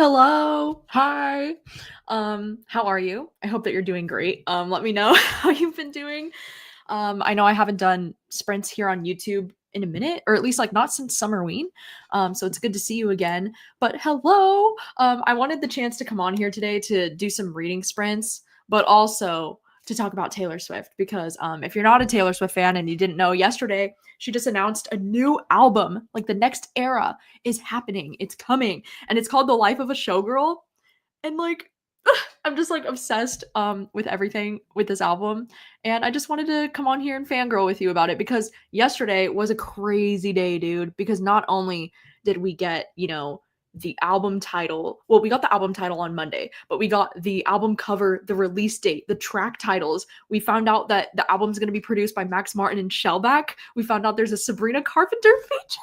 Hello. Hi. How are you? I hope that you're doing great. Let me know how you've been doing. I know I haven't done sprints here on YouTube in a minute, or at least like not since Summerween. So it's good to see you again. But hello. I wanted the chance to come on here today to do some reading sprints, but also to talk about Taylor Swift because if you're not a Taylor Swift fan and you didn't know, yesterday she just announced a new album. Like the next era is happening. It's coming, and it's called The Life of a Showgirl. And like I'm just like obsessed with everything with this album, and I just wanted to come on here and fangirl with you about it because yesterday was a crazy day, dude, because not only did we get, the album title. Well, we got the album title on Monday, but we got the album cover, the release date, the track titles. We found out that the album's going to be produced by Max Martin and Shellback. We found out there's a Sabrina Carpenter feature.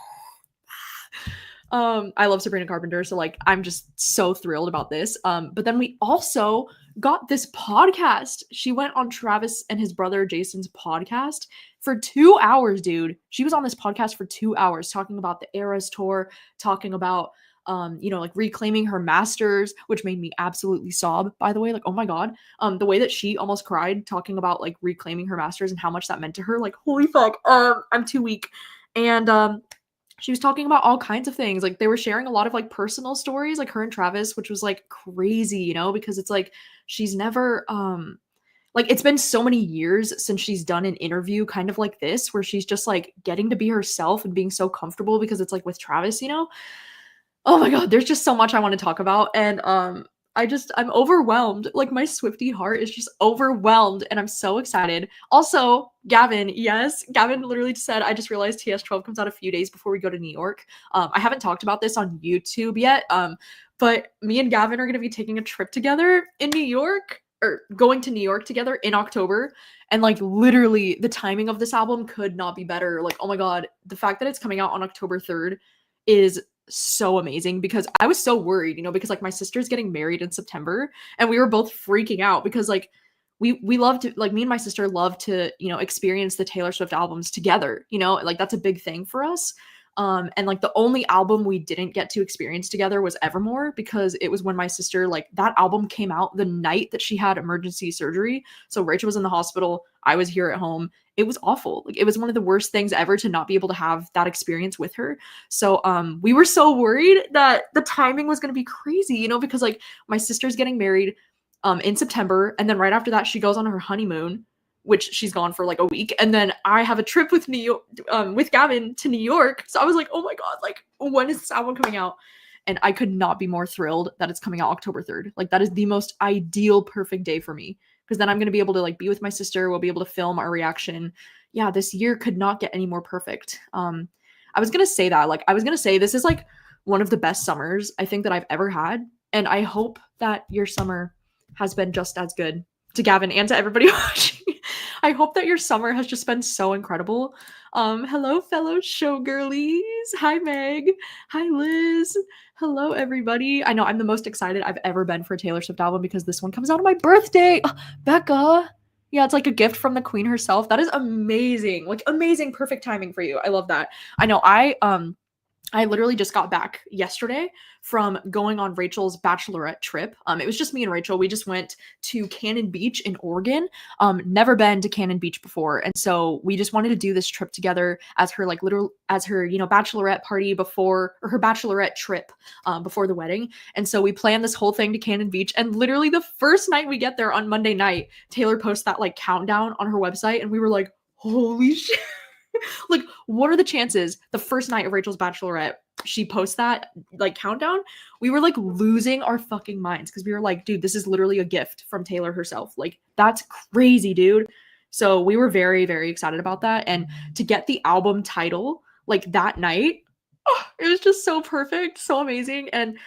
I love Sabrina Carpenter, so like I'm just so thrilled about this. But then we also got this podcast. She went on Travis and his brother Jason's podcast for 2 hours, dude. She was on this podcast for 2 hours talking about the Eras tour, talking about like reclaiming her masters, which made me absolutely sob, by the way. Like, oh my god. The way that she almost cried talking about like reclaiming her masters and how much that meant to her, like, holy fuck. I'm too weak. And she was talking about all kinds of things. Like they were sharing a lot of like personal stories, like her and Travis, which was like crazy, because it's like she's never like it's been so many years since she's done an interview kind of like this where she's just like getting to be herself and being so comfortable because it's like with Travis. Oh my god, there's just so much I want to talk about, and I'm overwhelmed. Like my Swiftie heart is just overwhelmed and I'm so excited. Also, Gavin, yes, Gavin literally said, I just realized TS12 comes out a few days before we go to New York. I haven't talked about this on YouTube yet, but me and Gavin are going to be taking a trip together in New York, or going to New York together in October. And like literally the timing of this album could not be better. Like, oh my god, the fact that it's coming out on October 3rd is so amazing because I was so worried, because like my sister's getting married in September and we were both freaking out because like we love to, like, me and my sister love to, experience the Taylor Swift albums together, like that's a big thing for us. And like the only album we didn't get to experience together was Evermore because it was when my sister, like, that album came out the night that she had emergency surgery. So Rachel was in the hospital, I was here at home. It was awful. Like it was one of the worst things ever to not be able to have that experience with her. So we were so worried that the timing was going to be crazy, because like my sister's getting married in September, and then right after that she goes on her honeymoon, which she's gone for like a week, and then I have a trip with with Gavin to New York. So I was like, oh my god, like when is this album coming out? And I could not be more thrilled that it's coming out October 3rd. Like that is the most ideal, perfect day for me because then I'm going to be able to like be with my sister. We'll be able to film our reaction. Yeah, this year could not get any more perfect. I was going to say that, like, I was going to say this is like one of the best summers I think that I've ever had. And I hope that your summer has been just as good. To Gavin and to everybody watching, I hope that your summer has just been so incredible. Hello, fellow showgirlies. Hi, Meg. Hi, Liz. Hello, everybody. I know I'm the most excited I've ever been for a Taylor Swift album because this one comes out on my birthday. Oh, Becca. Yeah, it's like a gift from the queen herself. That is amazing. Like amazing, perfect timing for you. I love that. I know I literally just got back yesterday from going on Rachel's bachelorette trip. It was just me and Rachel. We just went to Cannon Beach in Oregon. Never been to Cannon Beach before. And so we just wanted to do this trip together as her bachelorette party before, or her bachelorette trip before the wedding. And so we planned this whole thing to Cannon Beach. And literally the first night we get there on Monday night, Taylor posts that like countdown on her website. And we were like, holy shit. Like, what are the chances the first night of Rachel's bachelorette she posts that like countdown? We were like losing our fucking minds because we were like, dude, this is literally a gift from Taylor herself. Like, that's crazy, dude. So we were very, very excited about that. And to get the album title like that night, oh, it was just so perfect, so amazing. And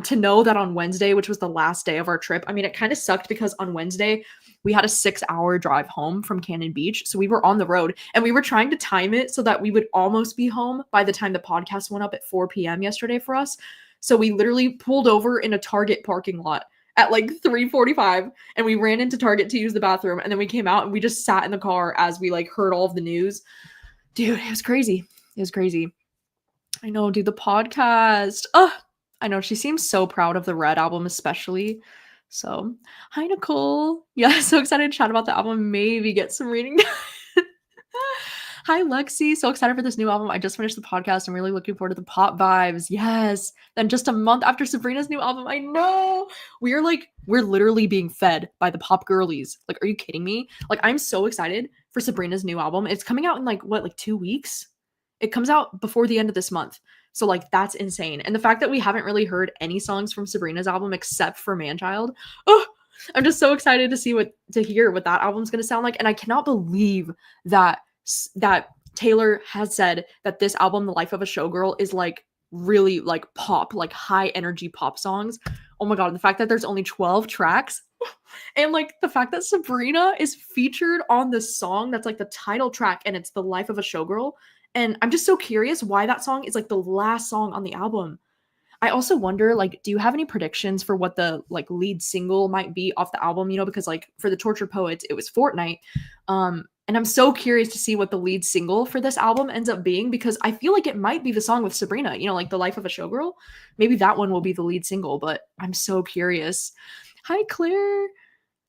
to know that on Wednesday, which was the last day of our trip, I mean, it kind of sucked because on Wednesday we had a 6-hour drive home from Cannon Beach. So we were on the road and we were trying to time it so that we would almost be home by the time the podcast went up at 4 p.m. yesterday for us. So we literally pulled over in a Target parking lot at like 3:45 and we ran into Target to use the bathroom. And then we came out and we just sat in the car as we like heard all of the news. Dude, it was crazy. It was crazy. I know, dude, the podcast. Oh, I know she seems so proud of the Red album, especially. So, hi Nicole. Yeah, so excited to chat about the album. Maybe get some reading. Hi Lexi, so excited for this new album. I just finished the podcast. I'm really looking forward to the pop vibes. Yes. Then just a month after Sabrina's new album, I know. We're literally being fed by the pop girlies. Like, are you kidding me? Like, I'm so excited for Sabrina's new album. It's coming out in like 2 weeks? It comes out before the end of this month. So like that's insane. And the fact that we haven't really heard any songs from Sabrina's album except for Manchild. Oh, I'm just so excited to hear what that album's going to sound like. And I cannot believe that Taylor has said that this album, The Life of a Showgirl, is like really like pop, like high energy pop songs. Oh my God. The fact that there's only 12 tracks and like the fact that Sabrina is featured on the song that's like the title track and it's The Life of a Showgirl. And I'm just so curious why that song is like the last song on the album. I also wonder, like, do you have any predictions for what the like lead single might be off the album? You know, because like for the Tortured Poets, it was Fortnite. And I'm so curious to see what the lead single for this album ends up being, because I feel like it might be the song with Sabrina, you know, like The Life of a Showgirl. Maybe that one will be the lead single, but I'm so curious. Hi, Claire.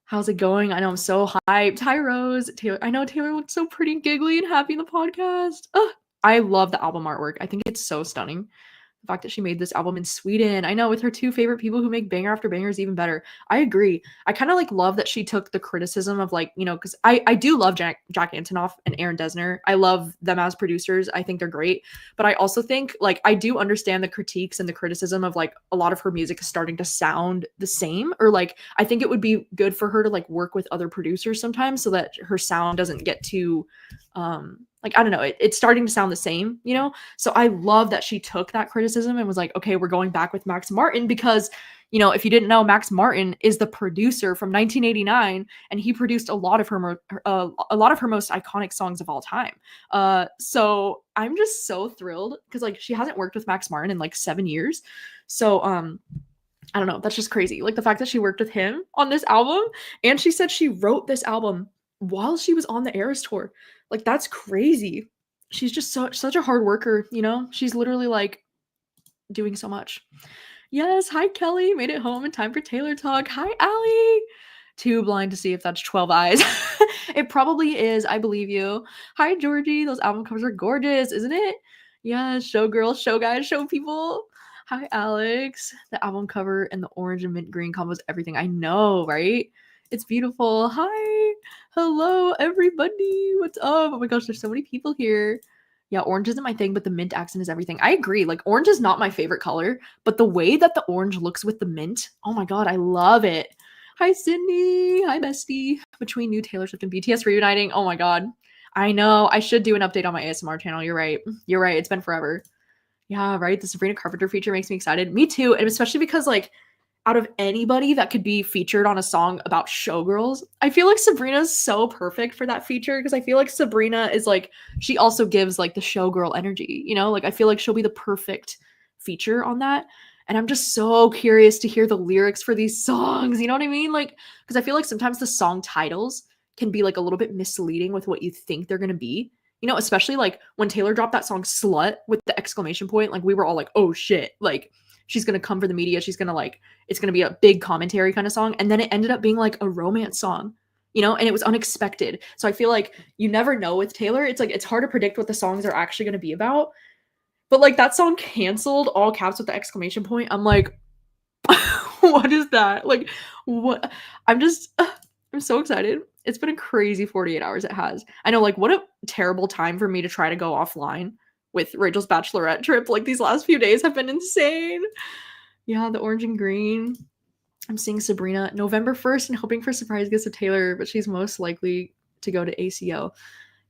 How's it going? I know I'm so hyped. Hi, Rose. Taylor. I know Taylor looked so pretty and giggly and happy in the podcast. Ugh. I love the album artwork. I think it's so stunning. The fact that she made this album in Sweden. I know, with her two favorite people who make banger after banger is even better. I agree. I kind of like love that she took the criticism of like, you know, because I do love Jack Antonoff and Aaron Dessner. I love them as producers. I think they're great. But I also think like I do understand the critiques and the criticism of like a lot of her music is starting to sound the same, or like I think it would be good for her to like work with other producers sometimes so that her sound doesn't get too like, I don't know, it's starting to sound the same, you know? So I love that she took that criticism and was like, okay, we're going back with Max Martin, because, you know, if you didn't know, Max Martin is the producer from 1989, and he produced a lot of her most iconic songs of all time. So I'm just so thrilled because like she hasn't worked with Max Martin in like 7 years. So I don't know, that's just crazy. Like the fact that she worked with him on this album, and she said she wrote this album while she was on the Eras tour. Like, that's crazy. She's just such a hard worker, you know? She's literally, like, doing so much. Yes, hi, Kelly. Made it home in time for Taylor Talk. Hi, Allie. Too blind to see if that's 12 eyes. It probably is. I believe you. Hi, Georgie. Those album covers are gorgeous, isn't it? Yes, Showgirl, show guys, show people. Hi, Alex. The album cover and the orange and mint green combos, everything. I know, right? It's beautiful. Hi. Hello, everybody. What's up? Oh my gosh, there's so many people here. Yeah, orange isn't my thing, but the mint accent is everything. I agree. Like, orange is not my favorite color, but the way that the orange looks with the mint, oh my God, I love it. Hi, Sydney. Hi, bestie. Between new Taylor Swift and BTS reuniting. Oh my God. I know. I should do an update on my ASMR channel. You're right. You're right. It's been forever. Yeah, right. The Sabrina Carpenter feature makes me excited. Me too. And especially because, like, out of anybody that could be featured on a song about showgirls, I feel like Sabrina's so perfect for that feature, because I feel like Sabrina is like, she also gives like the showgirl energy, you know? Like, I feel like she'll be the perfect feature on that. And I'm just so curious to hear the lyrics for these songs, you know what I mean? Like, because I feel like sometimes the song titles can be like a little bit misleading with what you think they're going to be. You know, especially like when Taylor dropped that song Slut with the exclamation point, like we were all like, oh shit, like she's going to come for the media. She's going to like, it's going to be a big commentary kind of song. And then it ended up being like a romance song, you know, and it was unexpected. So I feel like you never know with Taylor. It's like, it's hard to predict what the songs are actually going to be about. But like that song Canceled, all caps with the exclamation point. I'm like, what is that? Like, what? I'm so excited. It's been a crazy 48 hours. It has. I know, like, what a terrible time for me to try to go offline with Rachel's bachelorette trip. Like, these last few days have been insane. Yeah, the orange and green. I'm seeing Sabrina November 1st and hoping for surprise gifts of Taylor, but she's most likely to go to ACO.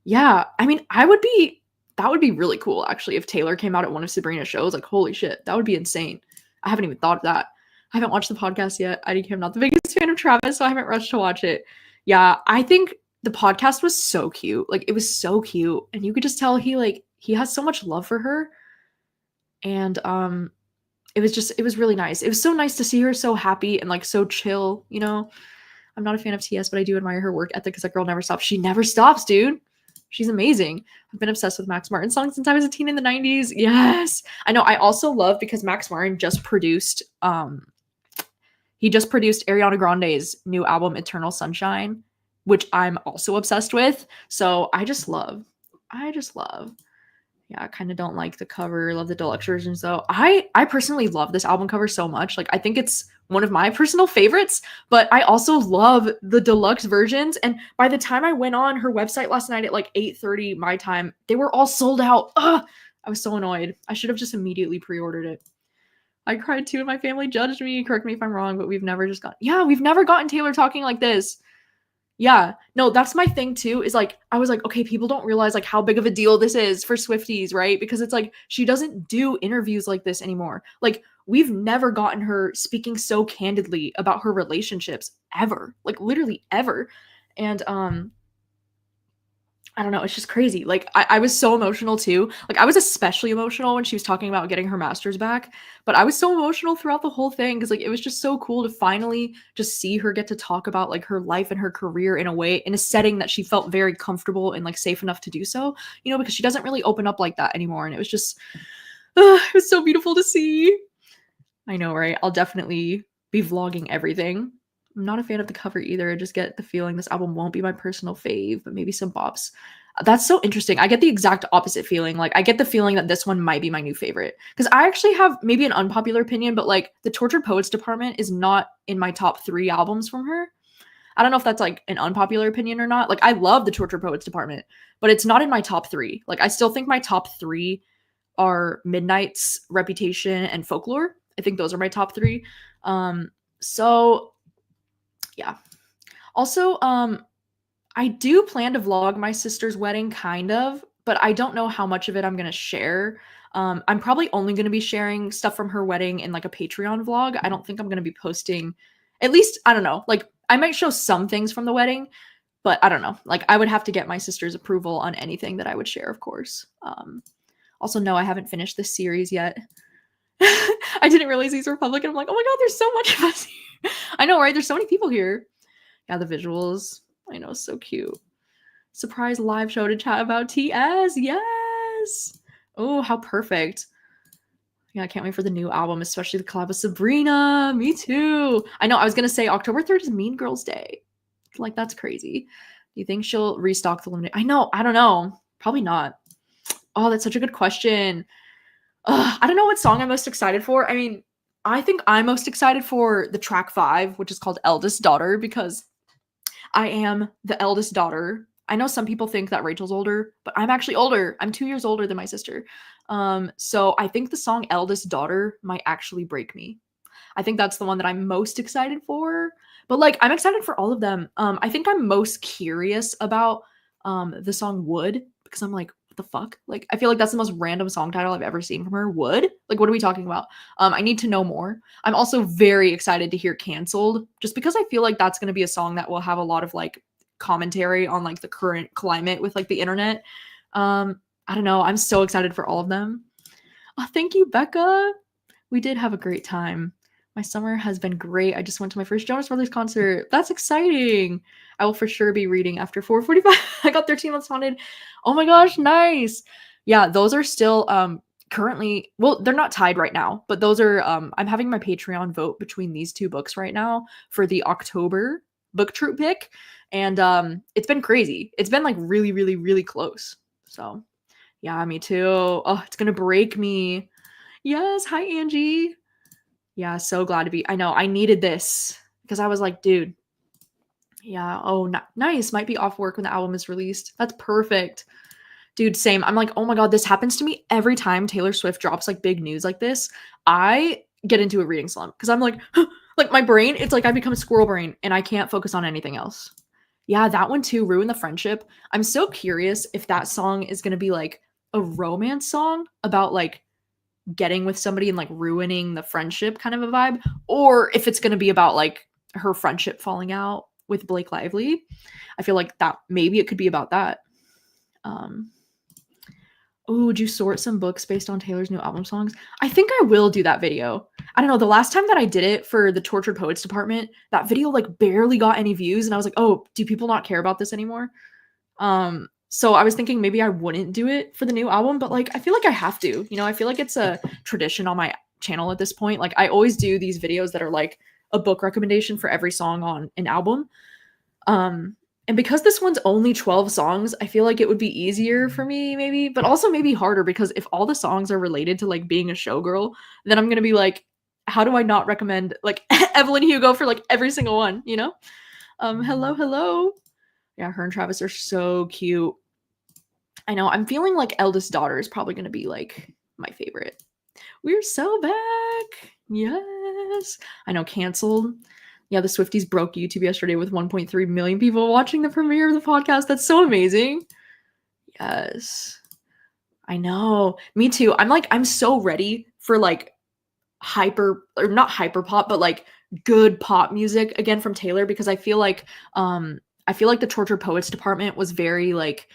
Yeah, I mean, that would be really cool, actually, if Taylor came out at one of Sabrina's shows. Like, holy shit, that would be insane. I haven't even thought of that. I haven't watched the podcast yet. I'm not the biggest fan of Travis, so I haven't rushed to watch it. Yeah, I think the podcast was so cute. Like, it was so cute. And you could just tell he has so much love for her. And it was really nice. It was so nice to see her so happy and like so chill, you know? I'm not a fan of TS, but I do admire her work ethic because that girl never stops. She never stops, dude. She's amazing. I've been obsessed with Max Martin songs since I was a teen in the 90s. Yes. I know. I also love because Max Martin just produced he just produced Ariana Grande's new album Eternal Sunshine, which I'm also obsessed with. So I just love. Yeah, I kind of don't like the cover. Love the deluxe versions though. I personally love this album cover so much. Like I think it's one of my personal favorites, but I also love the deluxe versions. And by the time I went on her website last night at like 8:30 my time, they were all sold out. Ugh, I was so annoyed. I should have just immediately pre-ordered it. I cried too and my family judged me. Correct me if I'm wrong, but we've never gotten Taylor talking like this. Yeah, no, that's my thing too, is like, I was like, okay, people don't realize like how big of a deal this is for Swifties, right? Because it's like, she doesn't do interviews like this anymore. Like, we've never gotten her speaking so candidly about her relationships ever, like literally ever. And, I don't know, it's just crazy. Like, I was so emotional too. Like, I was especially emotional when she was talking about getting her master's back, but I was so emotional throughout the whole thing because, like, it was just so cool to finally just see her get to talk about, like, her life and her career in a way, in a setting that she felt very comfortable and, like, safe enough to do so, you know, because she doesn't really open up like that anymore. And it was just, it was so beautiful to see. I know, right? I'll definitely be vlogging everything. I'm not a fan of the cover either. I just get the feeling this album won't be my personal fave, but maybe some bops. That's so interesting. I get the exact opposite feeling. Like, I get the feeling that this one might be my new favorite. Because I actually have maybe an unpopular opinion, but like the Tortured Poets Department is not in my top 3 albums from her. I don't know if that's like an unpopular opinion or not. Like, I love the Tortured Poets Department, but it's not in my top 3. Like, I still think my top 3 are Midnight's, Reputation, and Folklore. I think those are my top 3. So yeah. Also, I do plan to vlog my sister's wedding, kind of, but I don't know how much of it I'm going to share. I'm probably only going to be sharing stuff from her wedding in like a Patreon vlog. I don't think I'm going to be posting, at least, I don't know, like I might show some things from the wedding, but I don't know. Like, I would have to get my sister's approval on anything that I would share, of course. Also, no, I haven't finished this series yet. I didn't realize he's Republican. I'm like, oh my god, there's so much of us here. I know, right? There's so many people here. Yeah, the visuals. I know, so cute. Surprise live show to chat about TS. Yes. Oh, how perfect. Yeah, I can't wait for the new album, especially the collab with Sabrina. Me too. I know, I was going to say October 3rd is Mean Girls Day. Like, that's crazy. Do you think she'll restock the limited? I know. I don't know. Probably not. Oh, that's such a good question. I don't know what song I'm most excited for. I mean, I think I'm most excited for the track 5, which is called Eldest Daughter, because I am the eldest daughter. I know some people think that Rachel's older, but I'm actually older. I'm 2 years older than my sister. So I think the song Eldest Daughter might actually break me. I think that's the one that I'm most excited for. But like, I'm excited for all of them. I think I'm most curious about the song Wood, because I'm like, the fuck? Like, I feel like that's the most random song title I've ever seen from her. Would? Like, what are we talking about? I need to know more. I'm also very excited to hear Cancelled, just because I feel like that's going to be a song that will have a lot of like commentary on like the current climate with like the internet. I don't know. I'm so excited for all of them. Oh, thank you, Becca. We did have a great time. My summer has been great. I just went to my first Jonas Brothers concert. That's exciting. I will for sure be reading after 4:45. I got 13 Months Haunted. Oh my gosh, nice. Yeah, those are still currently, well, they're not tied right now, but those are I'm having my Patreon vote between these 2 books right now for the October book troop pick. And it's been crazy. It's been like really, really, really close. So yeah, me too. Oh, it's gonna break me. Yes, hi Angie. Yeah, so glad to be. I know, I needed this because I was like, dude, yeah, oh, nice. Might be off work when the album is released. That's perfect. Dude, same. I'm like, oh my god, this happens to me every time Taylor Swift drops like big news like this. I get into a reading slump because I'm like, like my brain, it's like I become a squirrel brain and I can't focus on anything else. Yeah, that one too, Ruin the Friendship. I'm so curious if that song is going to be like a romance song about like getting with somebody and like ruining the friendship kind of a vibe, or if it's going to be about like her friendship falling out with Blake Lively. I feel like that maybe it could be about that. Oh, would you sort some books based on Taylor's new album songs? I think I will do that video. I don't know, the last time that I did it for the Tortured Poets Department, that video like barely got any views and I was like, oh, do people not care about this anymore? So I was thinking maybe I wouldn't do it for the new album, but like I feel like I have to. You know, I feel like it's a tradition on my channel at this point. Like I always do these videos that are like a book recommendation for every song on an album. And because this one's only 12 songs, I feel like it would be easier for me maybe, but also maybe harder because if all the songs are related to like being a showgirl, then I'm going to be like how do I not recommend like Evelyn Hugo for like every single one, you know? Hello, hello. Yeah, her and Travis are so cute. I know. I'm feeling like Eldest Daughter is probably going to be like my favorite. We're so back. Yes. I know, canceled. Yeah, the Swifties broke YouTube yesterday with 1.3 million people watching the premiere of the podcast. That's so amazing. Yes. I know. Me too. I'm so ready for like hyper or not hyper pop, but like good pop music again from Taylor because I feel like the Tortured Poets department was very like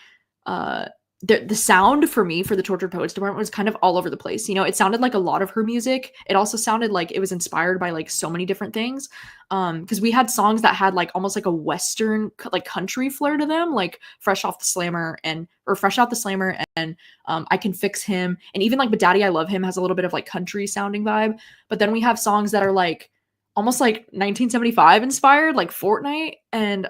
uh the sound for me for the Tortured Poets department was kind of all over the place. You know, it sounded like a lot of her music. It also sounded like it was inspired by like so many different things. Because we had songs that had like almost like a Western like country flair to them, like Fresh Off the Slammer and or Fresh Out the Slammer and I Can Fix Him. And even like But Daddy I Love Him has a little bit of like country sounding vibe. But then we have songs that are like almost like 1975 inspired, like Fortnite. And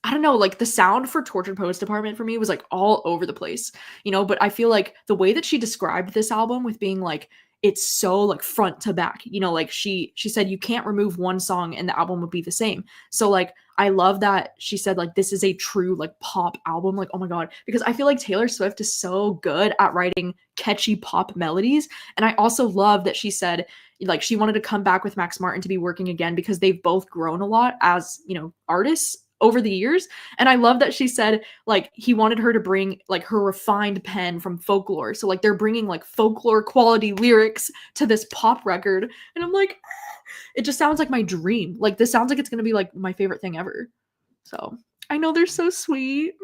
I don't know, like the sound for Tortured Poets department for me was like all over the place, you know, but I feel like the way that she described this album with being like it's so like front to back, you know, like she said you can't remove one song and the album would be the same. So like I love that she said like this is a true like pop album. Like oh my god, because I feel like Taylor Swift is so good at writing catchy pop melodies. And I also love that she said like she wanted to come back with Max Martin to be working again because they've both grown a lot as, you know, artists over the years. And I love that she said like he wanted her to bring like her refined pen from folklore. So like they're bringing like folklore quality lyrics to this pop record. And I'm like, it just sounds like my dream. Like this sounds like it's going to be like my favorite thing ever. So I know they're so sweet.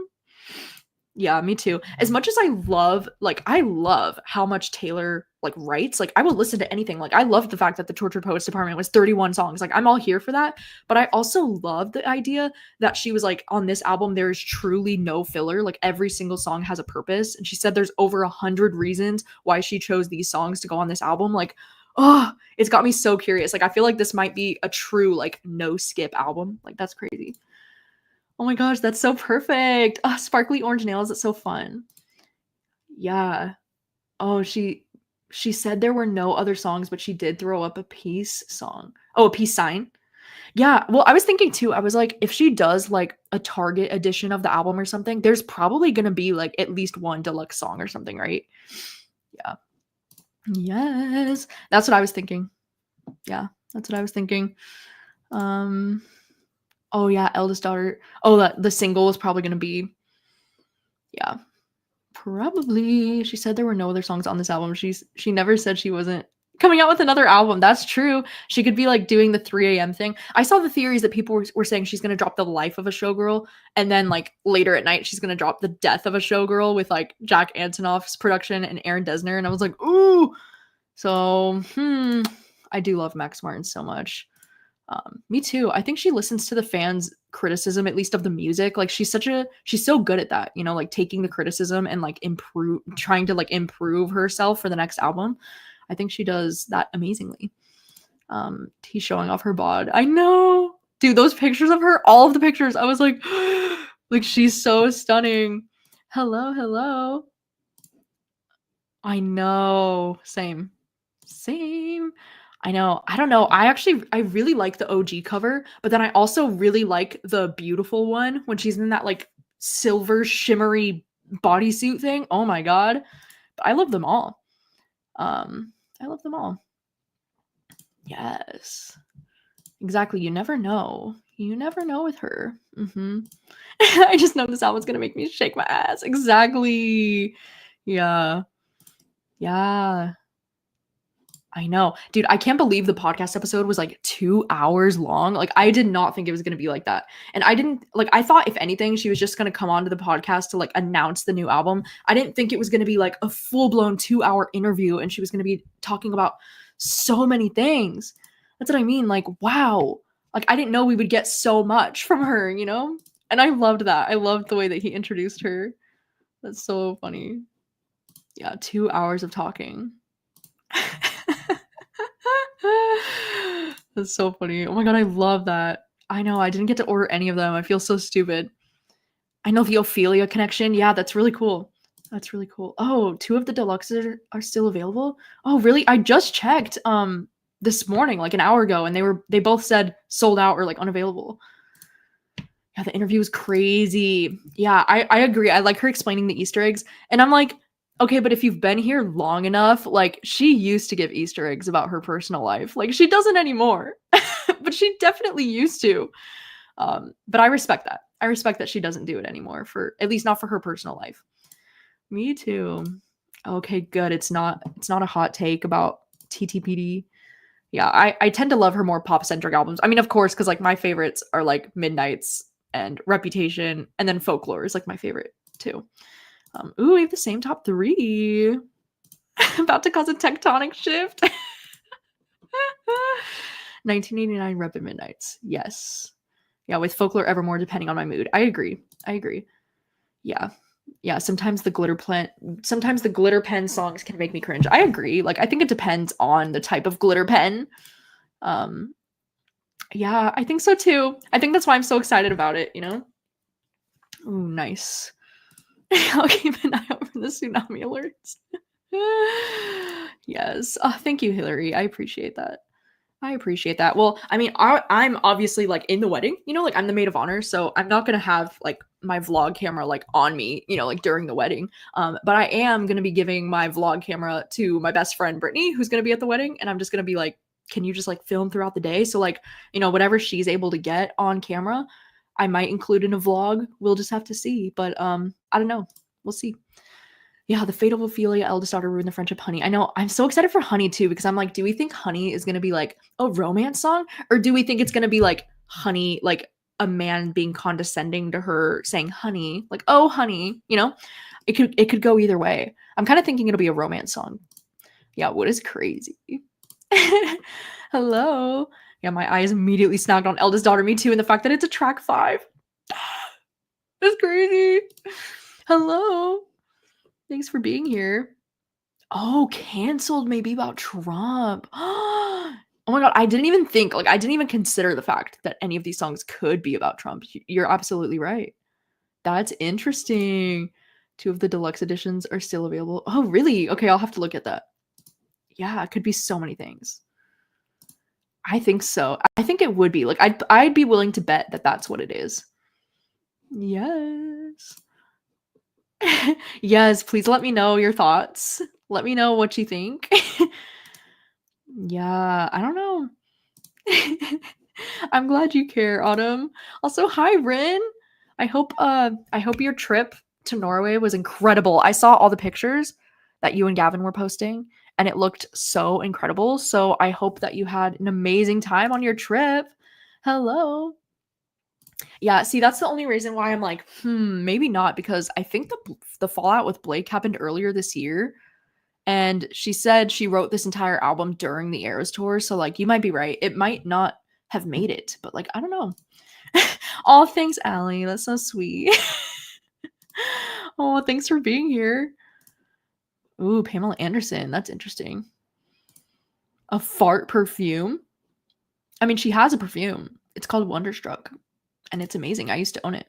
Yeah, me too. As much as I love how much Taylor like writes. Like I will listen to anything. Like I love the fact that the Tortured Poets department was 31 songs. Like I'm all here for that. But I also love the idea that she was like on this album there is truly no filler. Like every single song has a purpose. And she said there's over 100 reasons why she chose these songs to go on this album. Like oh, it's got me so curious. Like I feel like this might be a true like no skip album. Like that's crazy. Oh my gosh, that's so perfect. Oh, sparkly orange nails. It's so fun. Yeah. Oh, she said there were no other songs, but she did throw up a peace song. Oh, a peace sign. Yeah. Well, I was thinking too. I was like, if she does like a Target edition of the album or something, there's probably gonna be like at least one deluxe song or something, right? Yeah. Yes. That's what I was thinking. Yeah, that's what I was thinking. Oh yeah, Eldest Daughter. Oh, the single was probably gonna be. Yeah. Probably. She said there were no other songs on this album. She never said she wasn't coming out with another album. That's true. She could be like doing the 3 a.m. thing. I saw the theories that people were saying she's gonna drop The Life of a Showgirl, and then like later at night she's gonna drop The Death of a Showgirl with like Jack Antonoff's production and Aaron Dessner. And I was like, ooh. So I do love Max Martin so much. Me too. I think she listens to the fans' criticism, at least of the music. Like she's so good at that, you know, like taking the criticism and like trying to like improve herself for the next album. I think she does that amazingly. He's showing off her bod. I know. Dude, those pictures of her, all of the pictures, I was like, like she's so stunning. Hello, hello. I know. Same. I know. I don't know. I really like the OG cover, but then I also really like the beautiful one when she's in that like silver shimmery bodysuit thing. Oh my god. But I love them all. I love them all. Yes. Exactly. You never know. You never know with her. I just know this album's gonna make me shake my ass. Exactly. Yeah. Yeah. I know. Dude, I can't believe the podcast episode was like 2 hours long. Like I did not think it was going to be like that. And I thought if anything, she was just going to come onto the podcast to like announce the new album. I didn't think it was going to be like a full-blown 2-hour interview and she was going to be talking about so many things. That's what I mean. Like, wow. Like I didn't know we would get so much from her, you know? And I loved that. I loved the way that he introduced her. That's so funny. Yeah, 2 hours of talking. That's so funny. Oh my god, I love that. I know, I didn't get to order any of them. I feel so stupid. I know the Ophelia connection. Yeah, that's really cool. That's really cool. Oh, 2 of the deluxes are still available? Oh, really? I just checked this morning, like an hour ago, and they both said sold out or like unavailable. Yeah, the interview was crazy. Yeah, I agree. I like her explaining the Easter eggs. And I'm like, okay, but if you've been here long enough, like she used to give Easter eggs about her personal life. Like she doesn't anymore. But she definitely used to. But I respect that. I respect that she doesn't do it anymore, for at least not for her personal life. Me too. Okay, good. It's not a hot take about TTPD. Yeah, I tend to love her more pop-centric albums. I mean, of course, because like my favorites are like Midnight's and Reputation, and then Folklore is like my favorite too. Ooh, we have the same top 3. About to cause a tectonic shift. 1989 Rep and Midnights. Yes. Yeah, with Folklore Evermore, depending on my mood. I agree. Yeah. Yeah, sometimes the glitter pen songs can make me cringe. I agree. Like I think it depends on the type of glitter pen. Yeah, I think so too. I think that's why I'm so excited about it, you know? Ooh, nice. I'll keep an eye out for the tsunami alerts. Yes. Oh, thank you, Hillary. I appreciate that. Well, I mean, I'm obviously like in the wedding, you know, like I'm the maid of honor, so I'm not gonna have like my vlog camera like on me, you know, like during the wedding. But I am gonna be giving my vlog camera to my best friend Brittany, who's gonna be at the wedding, and I'm just gonna be like, can you just like film throughout the day? So like, you know, whatever she's able to get on camera, I might include in a vlog. We'll just have to see. But I don't know. We'll see. Yeah, the fate of Ophelia, eldest daughter, ruined the friendship. Honey. I know. I'm so excited for Honey too, because I'm like, do we think Honey is gonna be like a romance song, or do we think it's gonna be like Honey, like a man being condescending to her, saying Honey, like, oh honey, you know? It could go either way. I'm kind of thinking it'll be a romance song. Yeah, what is crazy? Hello. Yeah, my eyes immediately snagged on eldest daughter, me too, and the fact that it's a track 5. That's crazy. Hello. Thanks for being here. Oh, canceled maybe about Trump. Oh my god, I didn't even consider the fact that any of these songs could be about Trump. You're absolutely right. That's interesting. 2 of the deluxe editions are still available. Oh, really? Okay, I'll have to look at that. Yeah, it could be so many things. I think so. I think it would be. Like I'd be willing to bet that that's what it is. Yes. Yes, please let me know your thoughts. Let me know what you think. Yeah, I don't know. I'm glad you care, Autumn. Also, hi, Rin. I hope your trip to Norway was incredible. I saw all the pictures that you and Gavin were posting, and it looked so incredible. So I hope that you had an amazing time on your trip. Hello. Yeah, see, that's the only reason why I'm like, maybe not, because I think the fallout with Blake happened earlier this year, and she said she wrote this entire album during the Eras tour, so like you might be right. It might not have made it, but like I don't know. Oh, thanks, Allie. That's so sweet. Oh, thanks for being here. Ooh, Pamela Anderson. That's interesting. A fart perfume. I mean, she has a perfume. It's called Wonderstruck, and it's amazing. I used to own it.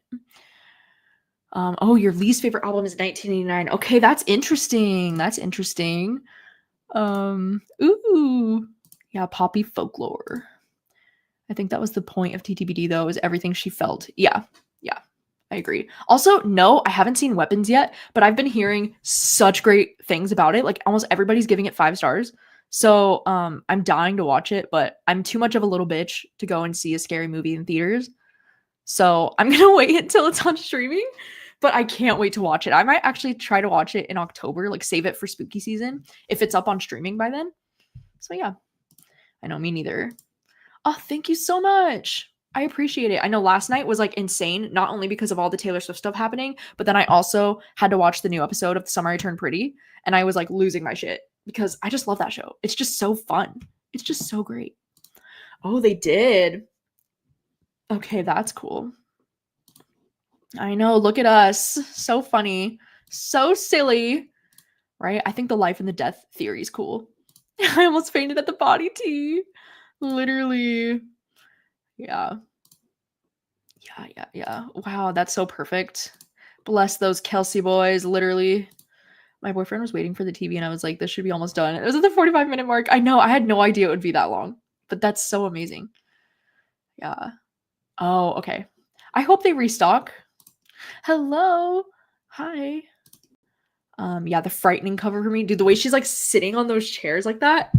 Oh, your least favorite album is 1989. Okay, that's interesting. Ooh. Yeah, poppy folklore. I think that was the point of TTBD though, is everything she felt. Yeah. I agree. Also, no, I haven't seen Weapons yet, but I've been hearing such great things about it. Like almost everybody's giving it 5 stars. So, I'm dying to watch it, but I'm too much of a little bitch to go and see a scary movie in theaters. So, I'm going to wait until it's on streaming, but I can't wait to watch it. I might actually try to watch it in October, like save it for spooky season if it's up on streaming by then. So, yeah. I know, me neither. Oh, thank you so much. I appreciate it. I know last night was like insane, not only because of all the Taylor Swift stuff happening, but then I also had to watch the new episode of The Summer I Turned Pretty, and I was like losing my shit because I just love that show. It's just so fun. It's just so great. Oh, they did. Okay, that's cool. I know. Look at us. So funny. So silly, right? I think the life and the death theory is cool. I almost fainted at the body tea. Literally. Yeah. Yeah. Wow, that's so perfect. Bless those Kelsey boys, literally. My boyfriend was waiting for the TV and I was like, this should be almost done. It was at the 45-minute mark. I know, I had no idea it would be that long, but that's so amazing. Yeah. Oh, okay. I hope they restock. Hello. Hi. Yeah, the frightening cover for me. Dude, the way she's like sitting on those chairs like that.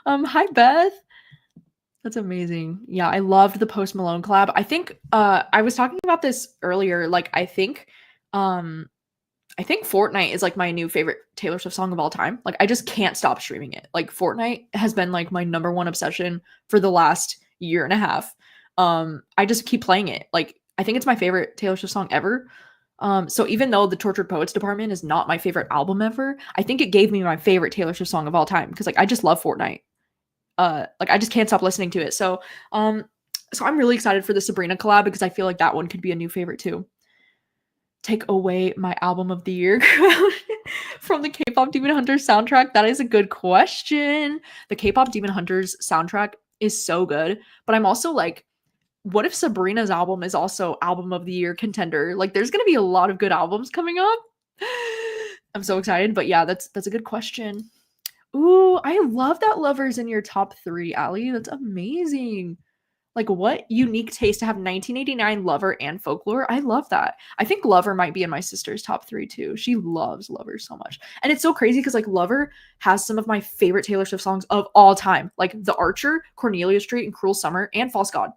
Hi Beth. That's amazing. Yeah, I loved the Post Malone collab. I think I was talking about this earlier. Like I think Fortnite is like my new favorite Taylor Swift song of all time. Like I just can't stop streaming it. Like Fortnite has been like my number one obsession for the last year and a half. I just keep playing it. Like I think it's my favorite Taylor Swift song ever. So even though the Tortured Poets Department is not my favorite album ever, I think it gave me my favorite Taylor Swift song of all time because like I just love Fortnite. Like I just can't stop listening to it. So I'm really excited for the Sabrina collab because I feel like that one could be a new favorite too. Take away my album of the year from the K-pop Demon Hunters soundtrack. That is a good question. The K-pop Demon Hunters soundtrack is so good, but I'm also like, what if Sabrina's album is also album of the year contender? Like there's going to be a lot of good albums coming up. I'm so excited, but yeah, that's a good question. Ooh, I love that Lover's in your top 3, Allie. That's amazing. Like, what unique taste to have 1989 Lover and Folklore. I love that. I think Lover might be in my sister's top 3 too. She loves Lover so much. And it's so crazy because like Lover has some of my favorite Taylor Swift songs of all time. Like The Archer, Cornelia Street, and Cruel Summer, and False God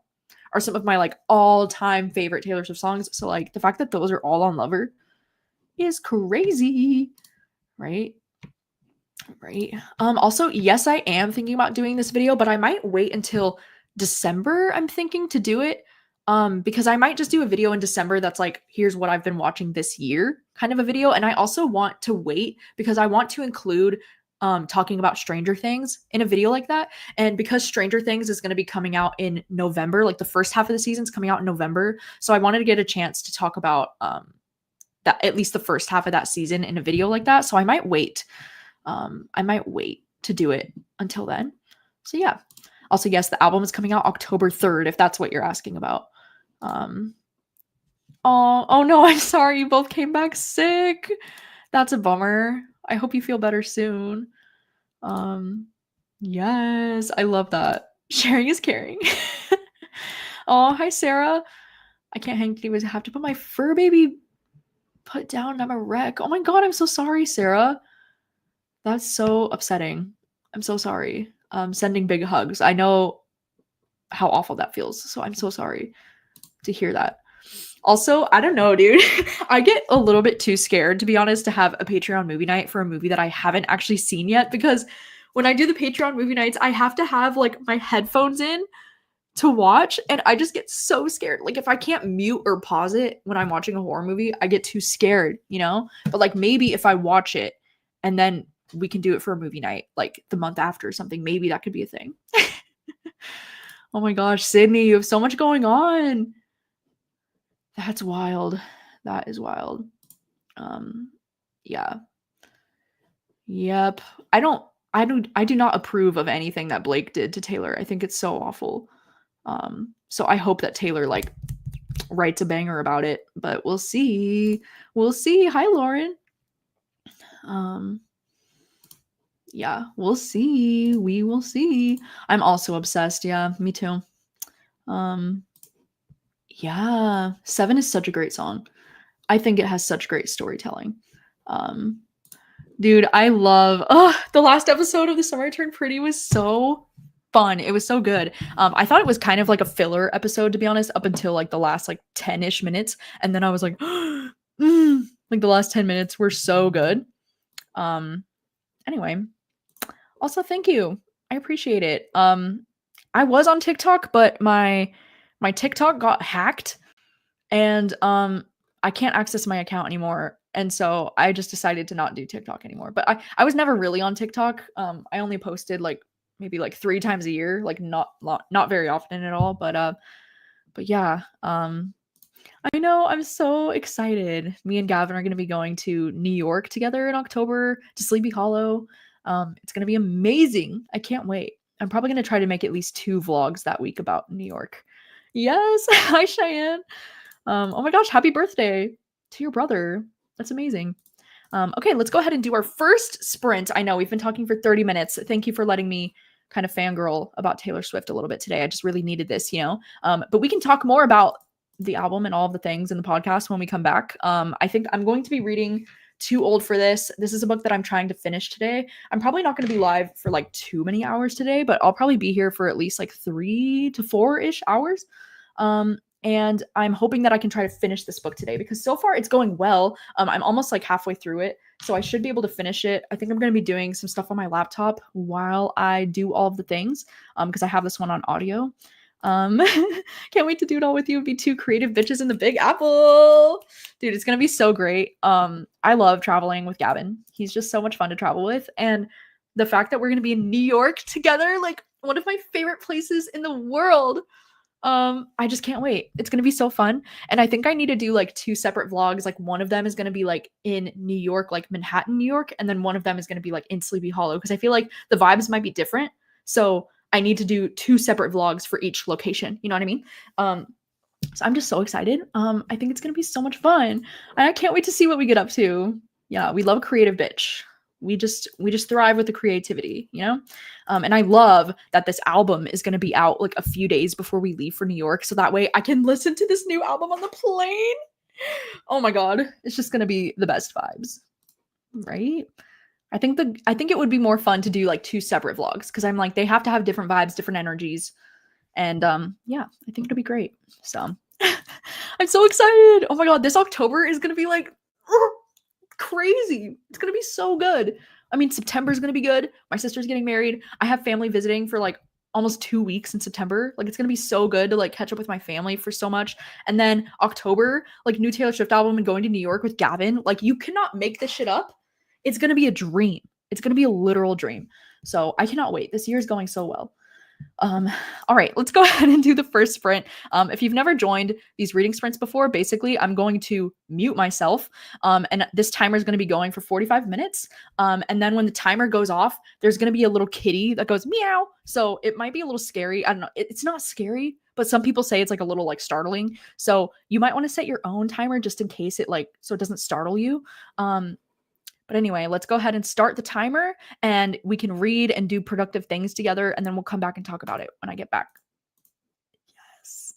are some of my like all-time favorite Taylor Swift songs. So like the fact that those are all on Lover is crazy. Right? Right. Also, yes, I am thinking about doing this video, but I might wait until December, I'm thinking, to do it. Because I might just do a video in December that's like, here's what I've been watching this year, kind of a video. And I also want to wait because I want to include talking about Stranger Things in a video like that. And because Stranger Things is going to be coming out in November, like the first half of the season is coming out in November. So I wanted to get a chance to talk about that, at least the first half of that season in a video like that. So I might wait. To do it until then. So yeah. Also, yes, the album is coming out October 3rd, if that's what you're asking about. Oh no, I'm sorry. You both came back sick. That's a bummer. I hope you feel better soon. Yes, I love that. Sharing is caring. Oh, hi, Sarah. I can't hang anyways. I have to put my fur baby put down. I'm a wreck. Oh my god, I'm so sorry, Sarah. That's so upsetting. I'm so sorry. Sending big hugs. I know how awful that feels. So I'm so sorry to hear that. Also, I don't know, dude. I get a little bit too scared, to be honest, to have a Patreon movie night for a movie that I haven't actually seen yet. Because when I do the Patreon movie nights, I have to have like my headphones in to watch. And I just get so scared. Like if I can't mute or pause it when I'm watching a horror movie, I get too scared, you know? But like maybe if I watch it and then we can do it for a movie night like the month after or something, maybe that could be a thing. Oh my gosh, Sydney, you have so much going on. That's wild. That is wild. Yeah. Yep. I do not approve of anything that Blake did to Taylor. I think it's so awful. So I hope that Taylor like writes a banger about it, but we'll see. We'll see. Hi, Lauren. Yeah, we'll see. We will see. I'm also obsessed. Yeah, me too. Yeah, 7 is such a great song. I think it has such great storytelling. Dude, I love the last episode of The Summer I Turned Pretty was so fun. It was so good. I thought it was kind of like a filler episode, to be honest, up until like the last like 10-ish minutes. And then I was like, like the last 10 minutes were so good. Anyway. Also, thank you. I appreciate it. I was on TikTok, but my TikTok got hacked and I can't access my account anymore. And so I just decided to not do TikTok anymore. But I was never really on TikTok. I only posted like maybe like 3 times a year, like not very often at all. But yeah. I know, I'm so excited. Me and Gavin are gonna be going to New York together in October to Sleepy Hollow. It's gonna be amazing. I can't wait. I'm probably gonna try to make at least 2 vlogs that week about New York. Yes. Hi, Cheyenne. Oh my gosh, happy birthday to your brother. That's amazing. Okay, let's go ahead and do our first sprint. I know we've been talking for 30 minutes. Thank you for letting me kind of fangirl about Taylor Swift a little bit today. I just really needed this, you know. But we can talk more about the album and all of the things in the podcast when we come back. I think I'm going to be reading Too Old for This. This is a book that I'm trying to finish today. I'm probably not going to be live for like too many hours today, but I'll probably be here for at least like 3 to 4-ish hours. And I'm hoping that I can try to finish this book today because so far it's going well. I'm almost like halfway through it, so I should be able to finish it. I think I'm going to be doing some stuff on my laptop while I do all of the things because I have this one on audio. Um, can't wait to do it all with you. Be 2 creative bitches in the Big Apple. Dude, it's going to be so great. I love traveling with Gavin. He's just so much fun to travel with. And the fact that we're going to be in New York together, like one of my favorite places in the world. I just can't wait. It's gonna be so fun. And I think I need to do like 2 separate vlogs. Like one of them is gonna be like in New York, like Manhattan, New York, and then one of them is gonna be like in Sleepy Hollow because I feel like the vibes might be different. So I need to do 2 separate vlogs for each location. You know what I mean? So I'm just so excited. I think it's gonna be so much fun. And I can't wait to see what we get up to. Yeah, we love a creative bitch. We just thrive with the creativity, you know? And I love that this album is gonna be out like a few days before we leave for New York. So that way I can listen to this new album on the plane. Oh my god. It's just gonna be the best vibes. Right? I think it would be more fun to do like 2 separate vlogs because I'm like they have to have different vibes, different energies. And yeah, I think it'll be great. So I'm so excited. Oh my god, this October is gonna be like crazy. It's gonna be so good. I mean, September's gonna be good. My sister's getting married. I have family visiting for like almost 2 weeks in September. Like it's gonna be so good to like catch up with my family for so much. And then October, like new Taylor Swift album and going to New York with Gavin. Like you cannot make this shit up. It's gonna be a dream. It's gonna be a literal dream. So I cannot wait. This year is going so well. Um, all right, let's go ahead and do the first sprint. If you've never joined these reading sprints before, basically I'm going to mute myself, and this timer is going to be going for 45 minutes. And then when the timer goes off, there's going to be a little kitty that goes meow. So it might be a little scary. I don't know. It's not scary, but some people say it's like a little like startling. So you might want to set your own timer just in case it like so it doesn't startle you. But anyway, let's go ahead and start the timer and we can read and do productive things together. And then we'll come back and talk about it when I get back. Yes.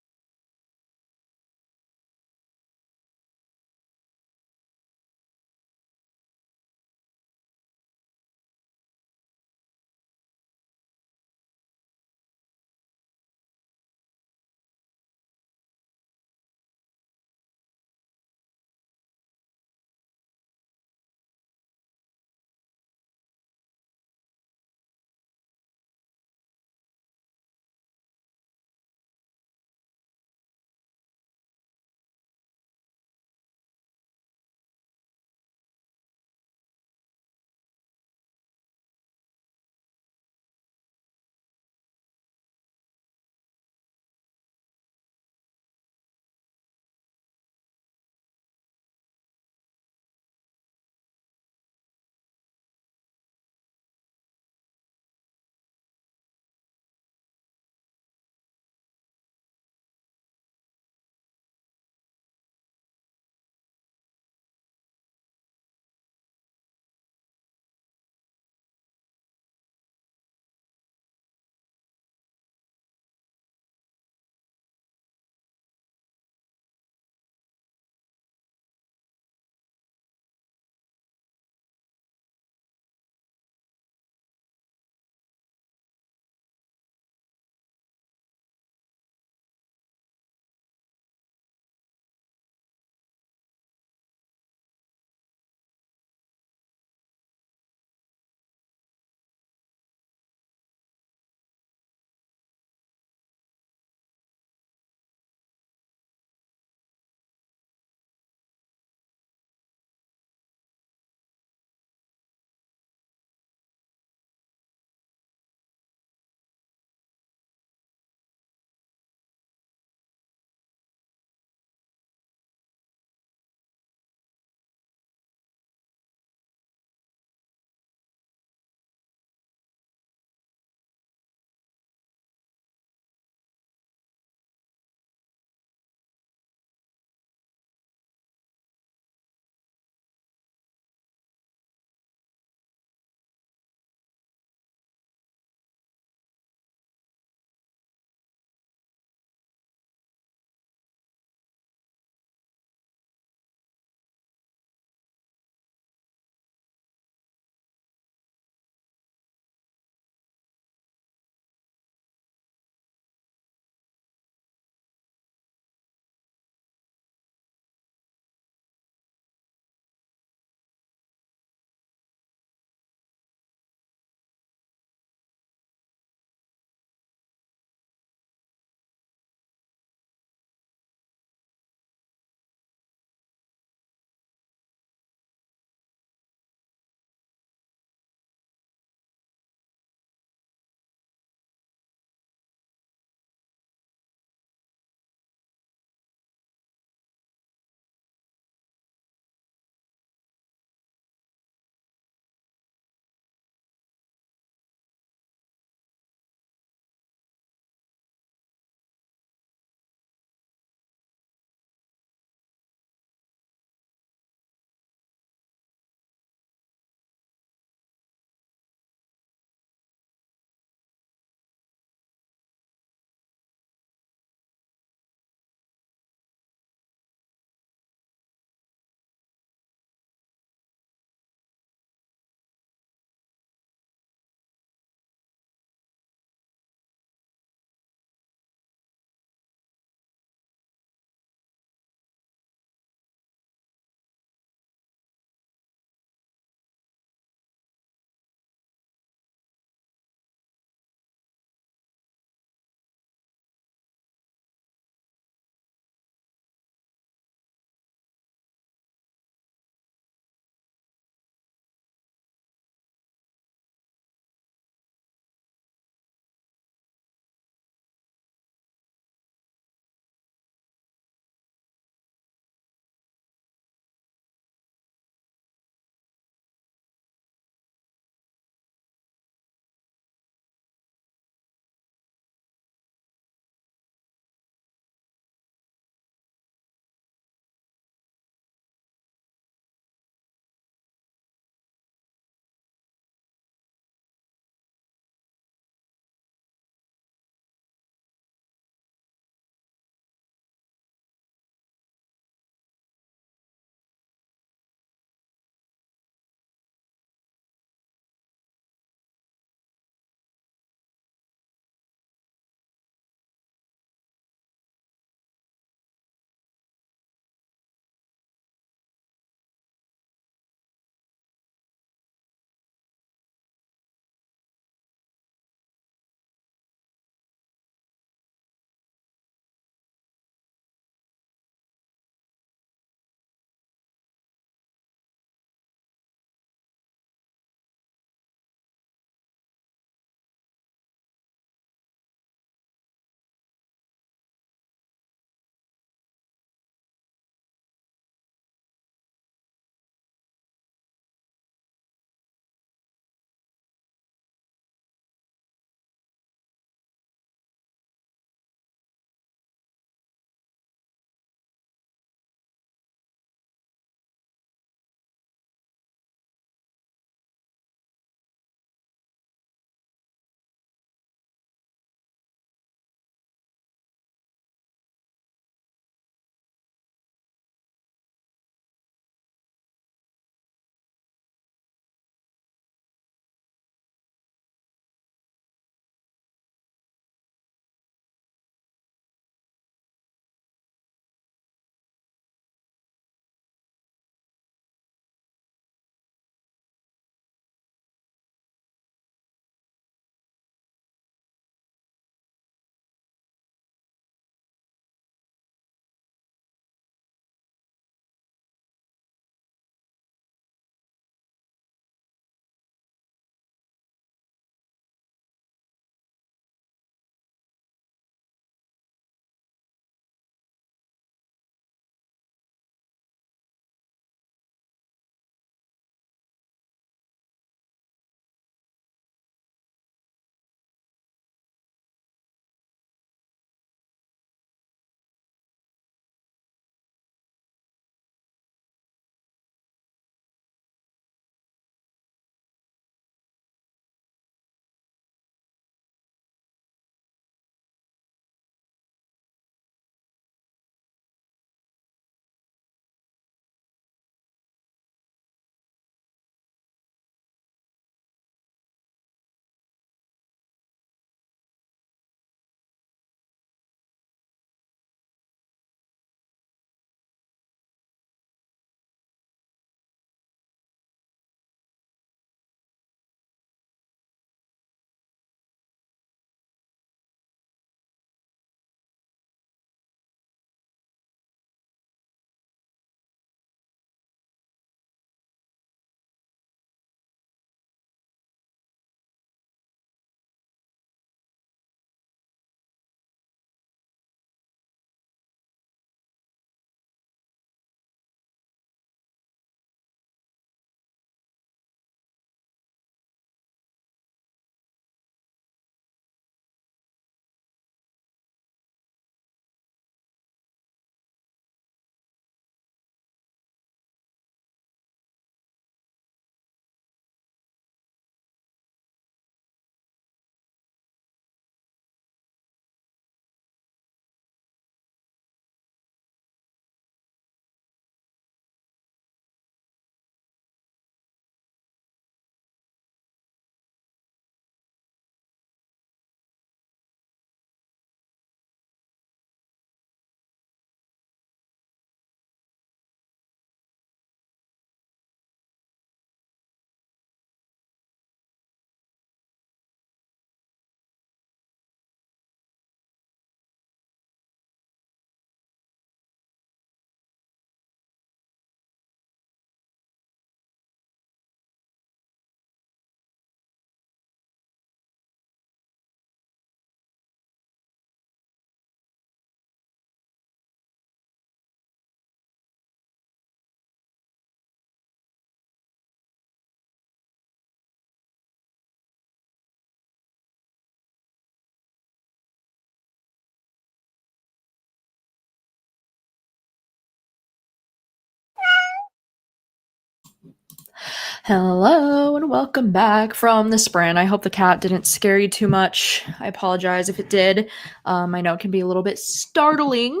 Hello and welcome back from the sprint. I hope the cat didn't scare you too much. I apologize if it did. I know it can be a little bit startling.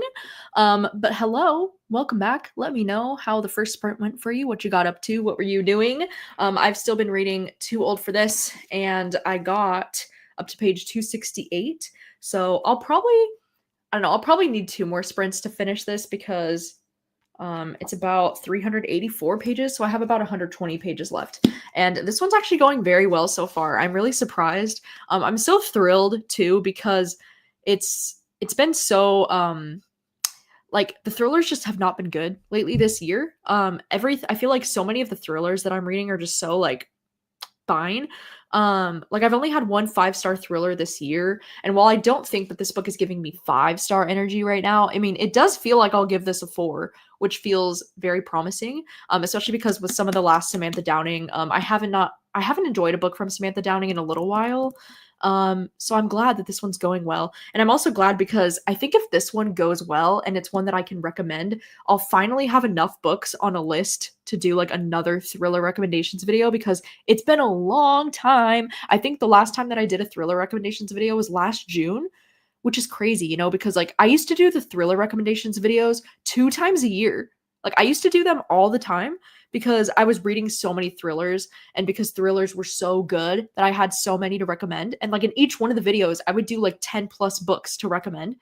But hello, welcome back. Let me know how the first sprint went for you, what you got up to, what were you doing? I've still been reading Too Old for This, and I got up to page 268. So I'll probably need 2 more sprints to finish this because it's about 384 pages, so I have about 120 pages left. And this one's actually going very well so far. I'm really surprised. I'm so thrilled too because it's been so like the thrillers just have not been good lately this year. I feel like so many of the thrillers that I'm reading are just so like fine. Like I've only had one 5-star thriller this year, and while I don't think that this book is giving me 5-star energy right now, I mean, it does feel like I'll give this a 4, which feels very promising. Especially because with some of the last Samantha Downing, I haven't enjoyed a book from Samantha Downing in a little while. So I'm glad that this one's going well. And I'm also glad because I think if this one goes well and it's one that I can recommend, I'll finally have enough books on a list to do like another thriller recommendations video because it's been a long time. I think the last time that I did a thriller recommendations video was last June, which is crazy, because like I used to do the thriller recommendations videos 2 times a year. Like I used to do them all the time because I was reading so many thrillers and because thrillers were so good that I had so many to recommend. And like in each one of the videos, I would do like 10 plus books to recommend.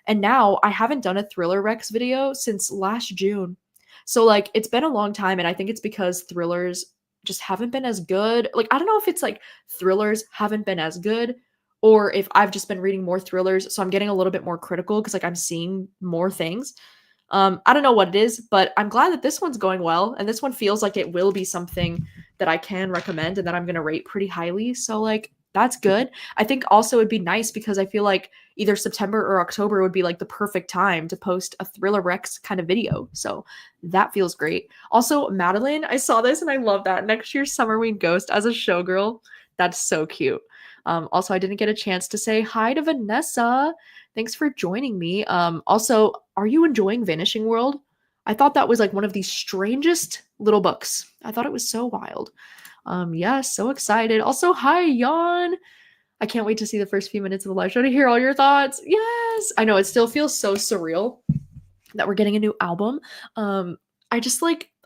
And now I haven't done a thriller recs video since last June. So like it's been a long time, and I think it's because thrillers just haven't been as good. Like I don't know if it's like thrillers haven't been as good or if I've just been reading more thrillers, so I'm getting a little bit more critical because like I'm seeing more things. I don't know what it is, but I'm glad that this one's going well, and this one feels like it will be something that I can recommend and that I'm going to rate pretty highly. So like that's good. I think also it'd be nice because I feel like either September or October would be like the perfect time to post a Thriller Rex kind of video. So that feels great. Also, Madeline, I saw this and I love that. Next year's Summerween Ghost as a showgirl. That's so cute. Also, I didn't get a chance to say hi to Vanessa. Thanks for joining me. Also, are you enjoying Vanishing World? I thought that was like one of the strangest little books. I thought it was so wild. Yeah, so excited. Also, hi, Jan. I can't wait to see the first few minutes of the live show to hear all your thoughts. Yes, I know it still feels so surreal that we're getting a new album.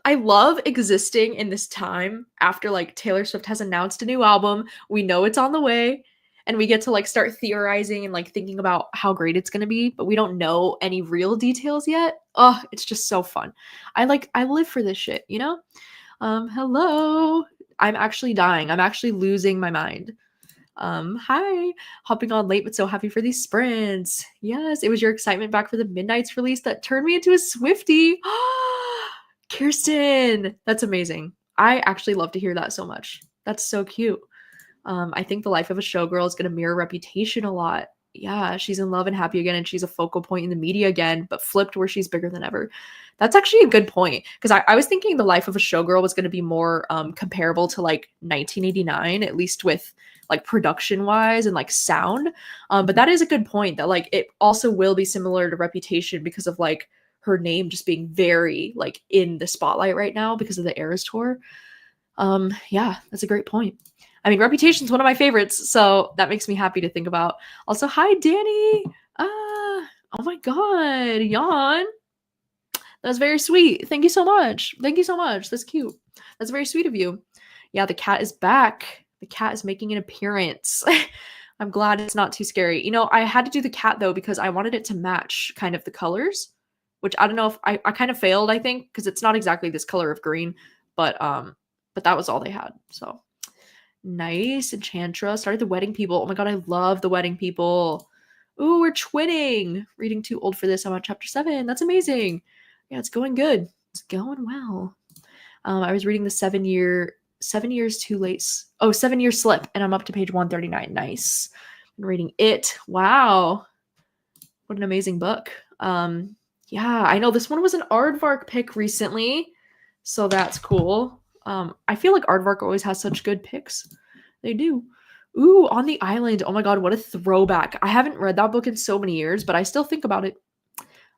I love existing in this time after like Taylor Swift has announced a new album. We know it's on the way, and we get to like start theorizing and like thinking about how great it's going to be, but we don't know any real details yet. Oh, it's just so fun. I live for this shit, Hello. I'm actually dying. I'm actually losing my mind. Hi. Hopping on late but so happy for these sprints. Yes, it was your excitement back for the Midnight's release that turned me into a Swiftie. Kirsten, that's amazing. I actually love to hear that so much. That's so cute. I think the life of a showgirl is going to mirror Reputation a lot. Yeah, she's in love and happy again, and she's a focal point in the media again, but flipped where she's bigger than ever. That's actually a good point, because I was thinking the life of a showgirl was going to be more comparable to like 1989, at least with like production wise and like sound. But that is a good point that like it also will be similar to Reputation because of like her name just being very like in the spotlight right now because of the Eras tour. Yeah, that's a great point. I mean, Reputation's one of my favorites, so that makes me happy to think about. Also, hi, Danny. Oh my God, Jan. That's very sweet. Thank you so much. Thank you so much. That's cute. That's very sweet of you. Yeah, the cat is back. The cat is making an appearance. I'm glad it's not too scary. I had to do the cat, though, because I wanted it to match kind of the colors, which I don't know if I kind of failed, I think, because it's not exactly this color of green, but that was all they had, so. Nice. Enchantress started The Wedding People. Oh my God, I love The Wedding People. Ooh, we're twinning. Reading Too Old for This. I'm on chapter 7. That's amazing. Yeah, it's going good. It's going well. I was reading the 7 Years Too Late. 7 Year Slip, and I'm up to page 139. Nice. I'm reading it. Wow. What an amazing book. Yeah, I know this one was an Aardvark pick recently, so that's cool. I feel like Aardvark always has such good picks. They do. Ooh, On the Island. Oh my God, what a throwback. I haven't read that book in so many years, but I still think about it.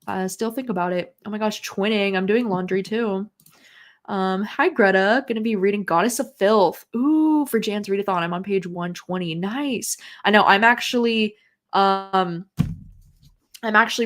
Oh my gosh, twinning. I'm doing laundry too. Hi Greta, gonna be reading Goddess of Filth. Ooh, for Jan's readathon. I'm on page 120. Nice. I know I'm actually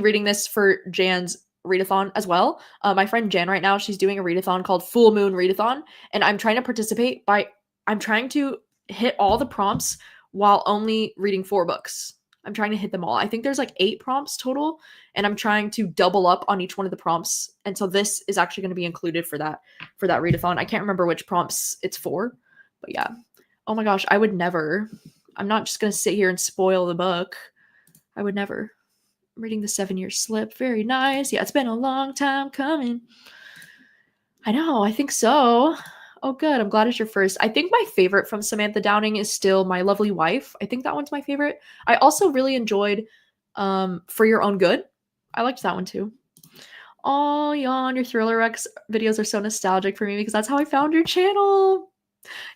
reading this for Jan's readathon as well. My friend Jan right now, she's doing a readathon called Full Moon Readathon, and I'm trying to participate by I'm trying to hit all the prompts while only reading 4 books. I'm trying to hit them all. I think there's like 8 prompts total, and I'm trying to double up on each one of the prompts. And so this is actually going to be included for that readathon. I can't remember which prompts it's for, but yeah. Oh my gosh, I would never. I'm not just going to sit here and spoil the book. I would never. Reading the 7-year slip. Very nice. Yeah, it's been a long time coming. I know. I think so. Oh, good. I'm glad it's your first. I think my favorite from Samantha Downing is still My Lovely Wife. I think that one's my favorite. I also really enjoyed For Your Own Good. I liked that one too. Oh, Yawn, your Thriller Rex videos are so nostalgic for me because that's how I found your channel.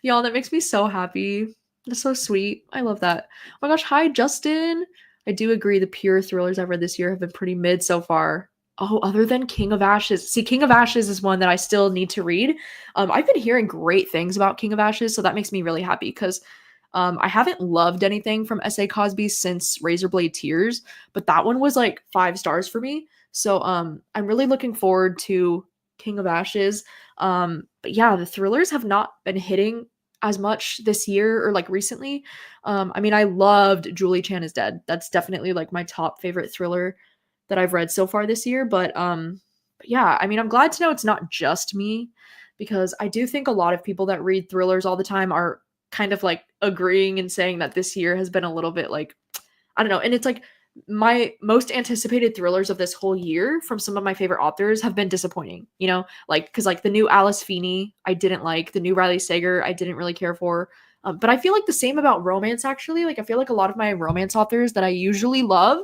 Y'all, that makes me so happy. That's so sweet. I love that. Oh my gosh. Hi, Justin. I do agree the pure thrillers I've read this year have been pretty mid so far. Oh, other than King of Ashes. See, King of Ashes is one that I still need to read. I've been hearing great things about King of Ashes, so that makes me really happy because I haven't loved anything from S.A. Cosby since Razorblade Tears, but that one was like 5 stars for me. So I'm really looking forward to King of Ashes. But yeah, the thrillers have not been hitting as much this year or like recently. I mean, I loved Julie Chan is Dead. That's definitely like my top favorite thriller that I've read so far this year. But yeah, I mean, I'm glad to know it's not just me because I do think a lot of people that read thrillers all the time are kind of like agreeing and saying that this year has been a little bit like, I don't know. And it's like my most anticipated thrillers of this whole year from some of my favorite authors have been disappointing, you know, like because like the new Alice Feeney I didn't like, the new Riley Sager I didn't really care for, but I feel like the same about romance actually. Like I feel like a lot of my romance authors that I usually love,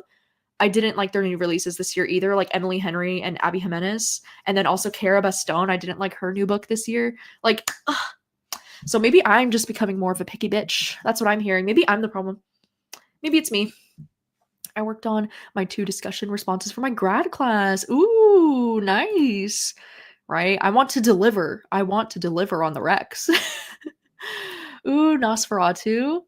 I didn't like their new releases this year either, like Emily Henry and Abby Jimenez, and then also Cara Bastone. I didn't like her new book this year, like so maybe I'm just becoming more of a picky bitch. That's what I'm hearing. Maybe I'm the problem. Maybe it's me. I worked on my 2 discussion responses for my grad class. Ooh, nice. Right? I want to deliver. I want to deliver on the Rex. Ooh, Nosferatu.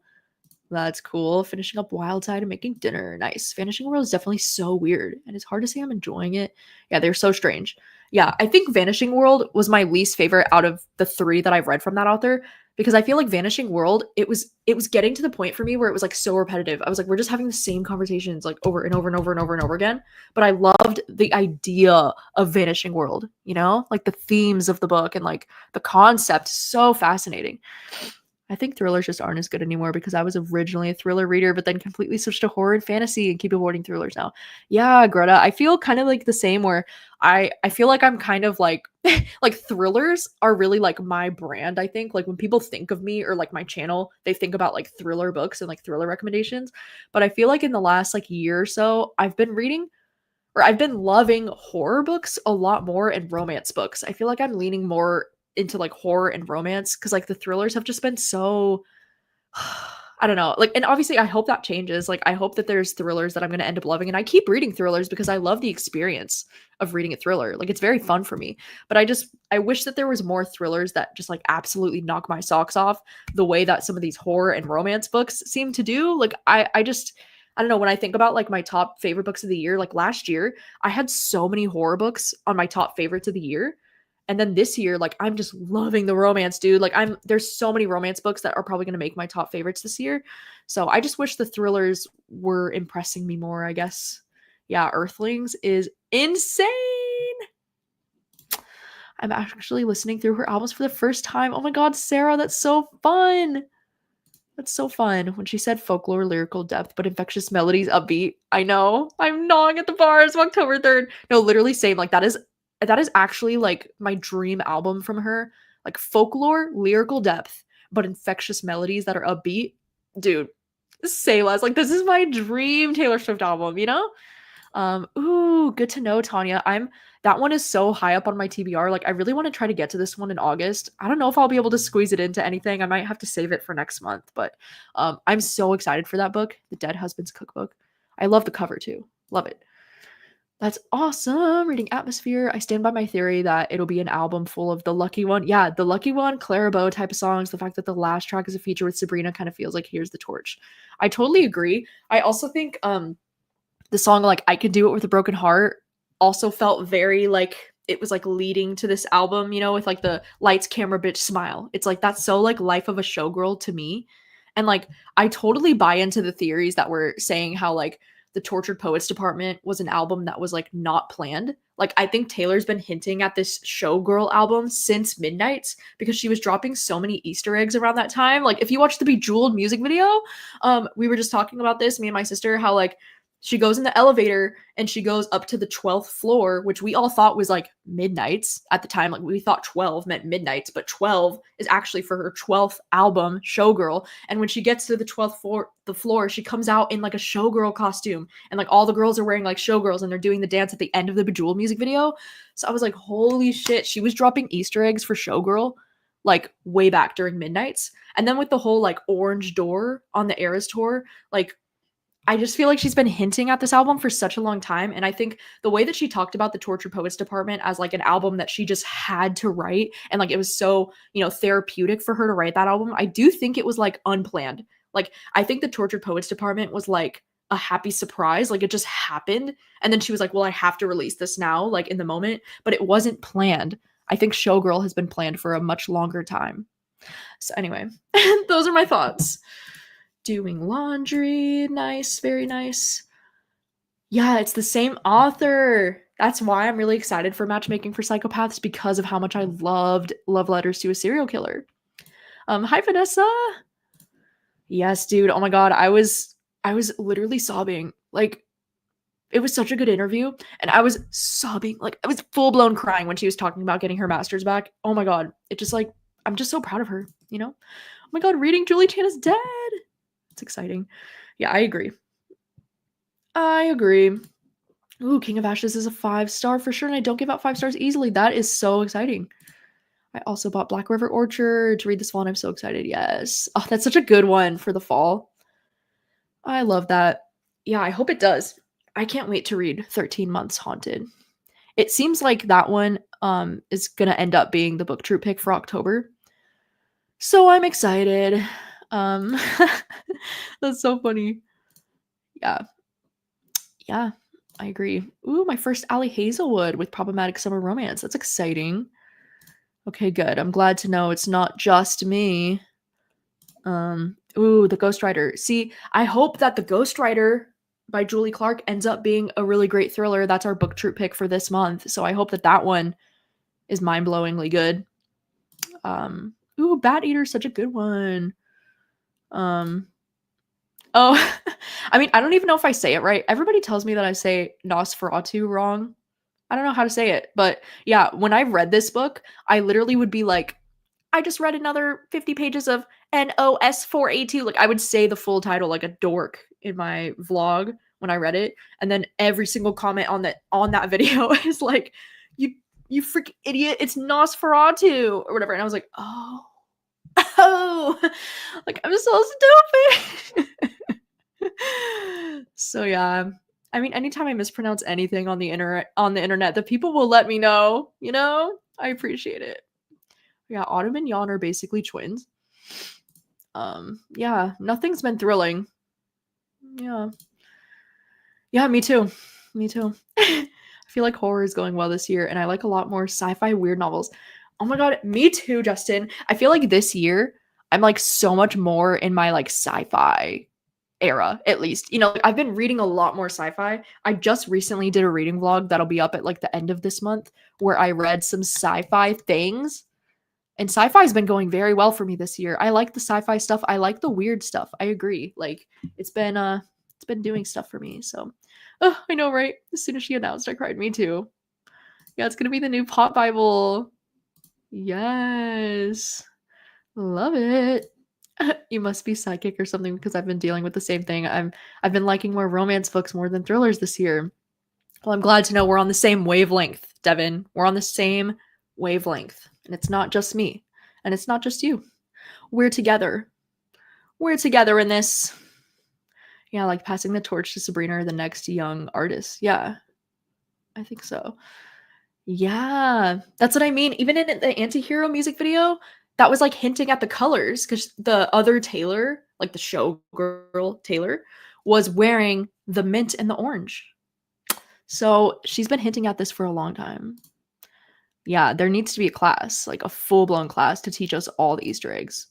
That's cool. Finishing up Wildside and making dinner. Nice. Vanishing World is definitely so weird, and it's hard to say I'm enjoying it. Yeah, they're so strange. Yeah, I think Vanishing World was my least favorite out of the 3 that I've read from that author because I feel like Vanishing World, it was getting to the point for me where it was like so repetitive. I was like, we're just having the same conversations like over and over and over and over and over again. But I loved the idea of Vanishing World, you know, like the themes of the book and like the concept. So fascinating. I think thrillers just aren't as good anymore because I was originally a thriller reader, but then completely switched to horror and fantasy and keep avoiding thrillers now. Yeah, Greta, I feel kind of like the same where I feel like I'm kind of like like thrillers are really like my brand, I think. Like when people think of me or like my channel, they think about like thriller books and like thriller recommendations. But I feel like in the last like year or so, I've been reading or I've been loving horror books a lot more and romance books. I feel like I'm leaning more into like horror and romance because like the thrillers have just been so I don't know. Like, and obviously I hope that changes. Like, I hope that there's thrillers that I'm going to end up loving. And I keep reading thrillers because I love the experience of reading a thriller. Like, it's very fun for me. But I wish that there was more thrillers that just like absolutely knock my socks off the way that some of these horror and romance books seem to do. Like, I don't know. When I think about like my top favorite books of the year, like last year, I had so many horror books on my top favorites of the year. And then this year, like I'm just loving the romance, dude. Like there's so many romance books that are probably going to make my top favorites this year. So I just wish the thrillers were impressing me more, I guess. Yeah, Earthlings is insane. I'm actually listening through her albums for the first time. Oh my God, Sarah, that's so fun. That's so fun. When she said folklore, lyrical depth, but infectious melodies, upbeat. I know. I'm gnawing at the bars. October 3rd. No, literally same. Like that is actually like my dream album from her. Like folklore, lyrical depth, but infectious melodies that are upbeat. Dude, say less. Like this is my dream Taylor Swift album, you know? Ooh, good to know, Tanya. That one is so high up on my TBR. Like I really want to try to get to this one in August. I don't know if I'll be able to squeeze it into anything. I might have to save it for next month, but I'm so excited for that book, The Dead Husband's Cookbook. I love the cover too. Love it. That's awesome. Reading Atmosphere. I stand by my theory that it'll be an album full of the Lucky One. Yeah, the Lucky One, Clara Bow type of songs. The fact that the last track is a feature with Sabrina kind of feels like Here's the Torch. I totally agree. I also think the song like I Could Do It With a Broken Heart also felt very like it was like leading to this album, you know, with like the lights, camera, bitch, smile. It's like that's so like Life of a Showgirl to me. And like I totally buy into the theories that were saying how like the Tortured Poets Department was an album that was like not planned. Like I think Taylor's been hinting at this Showgirl album since Midnight's because she was dropping so many Easter eggs around that time. Like if you watch the Bejeweled music video, we were just talking about this, me and my sister, how like she goes in the elevator and she goes up to the 12th floor, which we all thought was like Midnight's at the time. Like we thought 12 meant Midnight's, but 12 is actually for her 12th album, Showgirl. And when she gets to the 12th floor, she comes out in like a showgirl costume. And like all the girls are wearing like showgirls and they're doing the dance at the end of the Bejeweled music video. So I was like, holy shit, she was dropping Easter eggs for Showgirl like way back during Midnight's. And then with the whole like orange door on the Eras tour, like I just feel like she's been hinting at this album for such a long time. And I think the way that she talked about the Tortured Poets Department as like an album that she just had to write and like it was so, you know, therapeutic for her to write that album. I do think it was like unplanned. Like I think the Tortured Poets Department was like a happy surprise. Like it just happened. And then she was like, well, I have to release this now, like in the moment. But it wasn't planned. I think Showgirl has been planned for a much longer time. So anyway, those are my thoughts. Doing laundry. Nice. Very nice. Yeah, it's the same author. That's why I'm really excited for Matchmaking for Psychopaths because of how much I loved Love Letters to a Serial Killer. Hi Vanessa. Yes, dude. Oh my god, I was literally sobbing. Like it was such a good interview and I was sobbing. Like I was full-blown crying when she was talking about getting her master's back. Oh my god. It just like I'm just so proud of her, you know? Oh my god, reading Julie Chan is dead. It's exciting. Yeah, I agree. I agree. Ooh, King of Ashes is a 5-star for sure, and I don't give out 5 stars easily. That is so exciting. I also bought Black River Orchard to read this fall, and I'm so excited. Yes. Oh, that's such a good one for the fall. I love that. Yeah, I hope it does. I can't wait to read 13 Months Haunted. It seems like that one is gonna end up being the book troop pick for October. So I'm excited. That's so funny. Yeah. Yeah, I agree. Ooh, my first Allie Hazelwood with Problematic Summer Romance. That's exciting. Okay, good. I'm glad to know it's not just me. Ooh, The Ghostwriter. See, I hope that The Ghostwriter by Julie Clark ends up being a really great thriller. That's our book troop pick for this month. So I hope that that one is mind-blowingly good. Ooh, Bat Eater is such a good one. Oh, I mean, I don't even know if I say it right. Everybody tells me that I say Nosferatu wrong. I don't know how to say it, but yeah, when I read this book, I literally would be like, I just read another 50 pages of NOS4A2. Like I would say the full title like a dork in my vlog when I read it, and then every single comment on that video is like, you freaking idiot, it's Nosferatu or whatever. And I was like, oh, like I'm so stupid. So yeah, I mean, anytime I mispronounce anything on the internet, the people will let me know. You know, I appreciate it. Yeah, Autumn and Yawn are basically twins. Yeah, nothing's been thrilling. Yeah, me too. Me too. I feel like horror is going well this year, and I like a lot more sci-fi weird novels. Oh my god, me too, Justin. I feel like this year I'm like so much more in my like sci-fi era, at least. You know, I've been reading a lot more sci-fi. I just recently did a reading vlog that'll be up at like the end of this month where I read some sci-fi things. And sci-fi's been going very well for me this year. I like the sci-fi stuff. I like the weird stuff. I agree. Like it's been doing stuff for me. So oh, I know, right? As soon as she announced, I cried. Me too. Yeah, it's gonna be the new Pop Bible. Yes. Love it. You must be psychic or something because I've been dealing with the same thing. I've been liking more romance books more than thrillers this year. Well, I'm glad to know we're on the same wavelength, Devin. We're on the same wavelength. And it's not just me. And it's not just you. We're together. We're together in this. Yeah, like passing the torch to Sabrina or the next young artist. Yeah. I think so. Yeah, that's what I mean. Even in the Anti-Hero music video, that was, like, hinting at the colors because the other Taylor, like, the Showgirl Taylor, was wearing the mint and the orange. So, she's been hinting at this for a long time. Yeah, there needs to be a class, like, a full-blown class to teach us all the Easter eggs.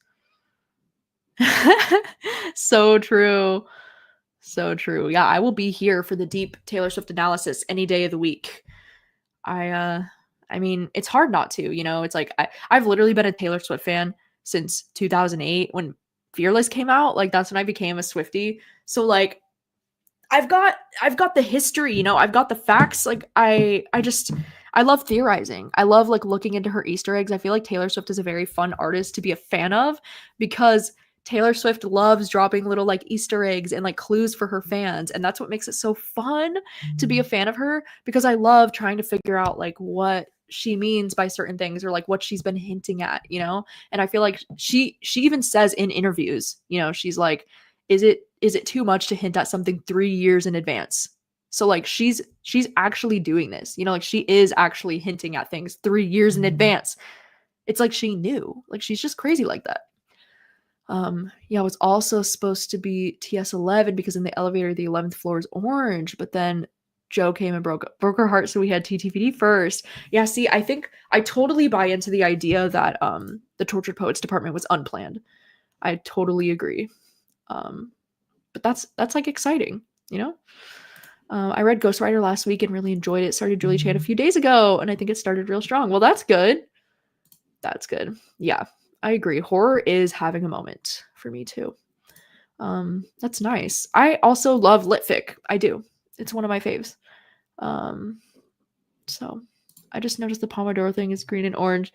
So true. So true. Yeah, I will be here for the deep Taylor Swift analysis any day of the week. I mean, it's hard not to, you know? It's like I've literally been a Taylor Swift fan since 2008 when Fearless came out. Like that's when I became a Swiftie. So like I've got the history, you know? I've got the facts. Like I love theorizing. I love like looking into her Easter eggs. I feel like Taylor Swift is a very fun artist to be a fan of because Taylor Swift loves dropping little like Easter eggs and like clues for her fans. And that's what makes it so fun to be a fan of her because I love trying to figure out like what she means by certain things or like what she's been hinting at, you know? And I feel like she even says in interviews, you know, she's like, is it too much to hint at something 3 years in advance? So like she's actually doing this, you know, like she is actually hinting at things 3 years in advance. It's like she knew. Like she's just crazy like that. Yeah, it was also supposed to be TS11 because in the elevator the 11th floor is orange, but then Joe came and broke her heart, so we had TTVD first. Yeah, see, I think I totally buy into the idea that the Tortured Poets department was unplanned. I totally agree. But that's like exciting, you know? I read Ghostwriter last week and really enjoyed it. Started Julie Chan a few days ago, and I think it started real strong. Well, that's good. That's good. Yeah, I agree. Horror is having a moment for me too. That's nice. I also love litfic. I do. It's one of my faves. So I just noticed the Pomodoro thing is green and orange.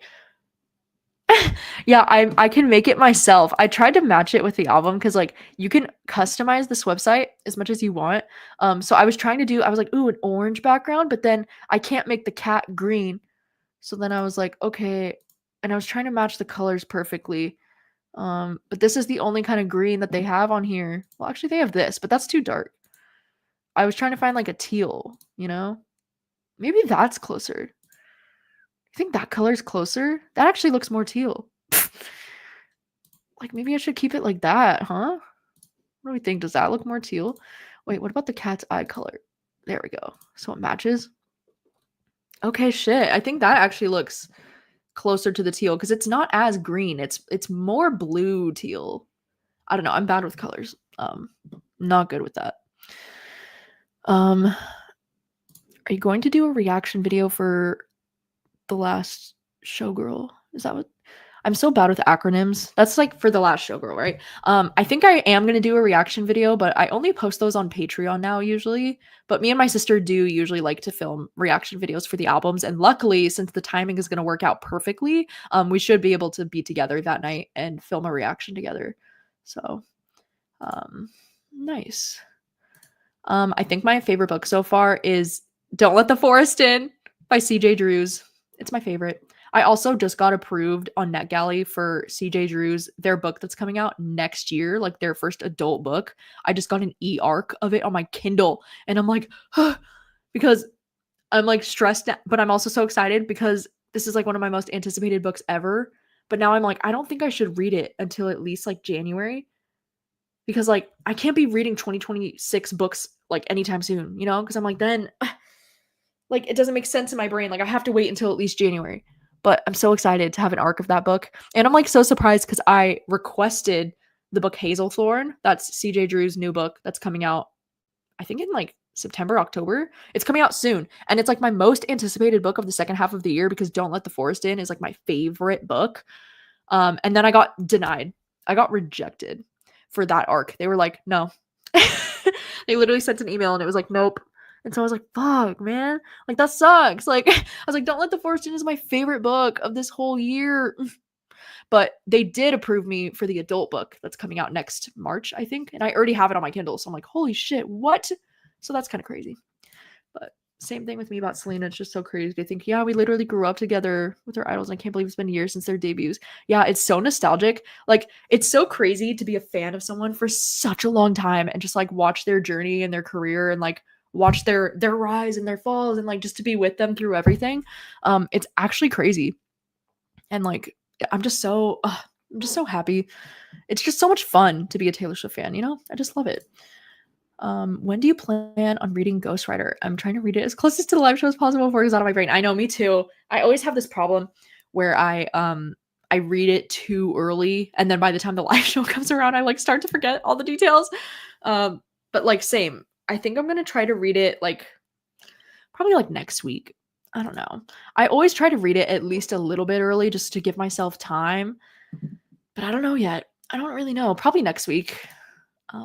Yeah, I can make it myself. I tried to match it with the album because like you can customize this website as much as you want. So I was like, ooh, an orange background, but then I can't make the cat green. So then I was like, okay, and I was trying to match the colors perfectly. But this is the only kind of green that they have on here. Well, actually they have this, but that's too dark. I was trying to find like a teal, you know? Maybe that's closer. You think that color's closer? That actually looks more teal. Like maybe I should keep it like that, huh? What do we think? Does that look more teal? Wait, what about the cat's eye color? There we go. So it matches. Okay, shit. I think that actually looks closer to the teal because it's not as green. It's more blue teal. I don't know. I'm bad with colors. Not good with that. Are you going to do a reaction video for the last Showgirl? Is that what? I'm so bad with acronyms. That's like for the last Showgirl, right? I think I am going to do a reaction video, but I only post those on Patreon now usually. But me and my sister do usually like to film reaction videos for the albums. And luckily, since the timing is going to work out perfectly, we should be able to be together that night and film a reaction together. So, nice. I think my favorite book so far is Don't Let the Forest In by CJ Drews. It's my favorite. I also just got approved on NetGalley for CJ Drews, their book that's coming out next year, like their first adult book. I just got an e-arc of it on my Kindle, and I'm like, huh, because I'm like stressed, but I'm also so excited because this is like one of my most anticipated books ever. But now I'm like, I don't think I should read it until at least like January because like I can't be reading 2026 books like anytime soon, you know? Because I'm like, then like it doesn't make sense in my brain. Like I have to wait until at least January. But I'm so excited to have an arc of that book. And I'm like so surprised because I requested the book Hazelthorn. That's CJ Drew's new book that's coming out, I think in like September, October. It's coming out soon. And it's like my most anticipated book of the second half of the year because Don't Let the Forest In is like my favorite book. And then I got denied. I got rejected for that arc. They were like, no. They literally sent an email and it was like, nope. And so I was like, fuck, man. Like, that sucks. Like, I was like, Don't Let the Forest In is my favorite book of this whole year. But they did approve me for the adult book that's coming out next March, I think. And I already have it on my Kindle. So I'm like, holy shit, what? So that's kind of crazy. But same thing with me about Selena. It's just so crazy to think, yeah, we literally grew up together with our idols. And I can't believe it's been years since their debuts. Yeah, it's so nostalgic. Like, it's so crazy to be a fan of someone for such a long time and just like watch their journey and their career and like watch their rise and their falls and like just to be with them through everything. It's actually crazy. And like I'm just so happy. It's just so much fun to be a Taylor Swift fan, you know? I just love it. When do you plan on reading Ghostwriter? I'm trying to read it as closest to the live show as possible before it goes out of my brain. I know, me too. I always have this problem where I read it too early, and then by the time the live show comes around, I like start to forget all the details. But like same. I think I'm gonna try to read it like probably like next week. I don't know. I always try to read it at least a little bit early just to give myself time. But I don't know yet. I don't really know. Probably next week.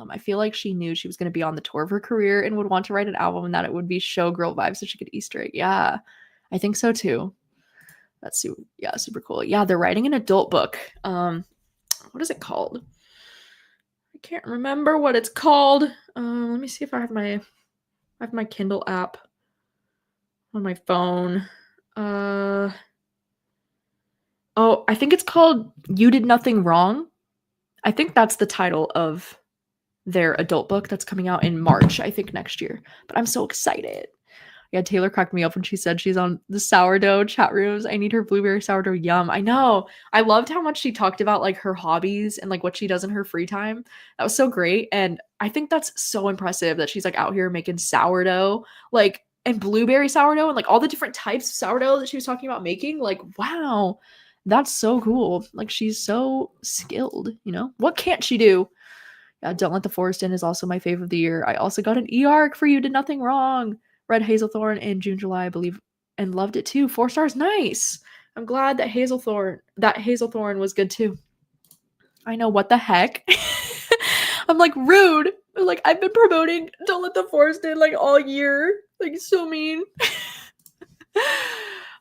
I feel like she knew she was going to be on the tour of her career and would want to write an album and that it would be Showgirl vibes so she could Easter egg. Yeah, I think so too. That's super cool. Yeah, they're writing an adult book. What is it called? I can't remember what it's called. Let me see if I have my Kindle app on my phone. Oh, I think it's called You Did Nothing Wrong. I think that's the title of their adult book that's coming out in March, I think next year. But I'm so excited. Yeah, Taylor cracked me up when she said she's on the sourdough chat rooms. I need her blueberry sourdough. Yum. I know. I loved how much she talked about like her hobbies and like what she does in her free time. That was so great. And I think that's so impressive that she's like out here making sourdough, like, and blueberry sourdough and like all the different types of sourdough that she was talking about making. Like, wow, that's so cool. Like, she's so skilled, you know? What can't she do? Don't Let the Forest In is also my favorite of the year. I also got an e-arc for You Did Nothing Wrong. Read Hazelthorn in June, July, I believe, and loved it too. 4 stars, nice. I'm glad that Hazelthorn was good too. I know, what the heck? I'm like rude. Like, I've been promoting Don't Let the Forest In like all year. Like, so mean.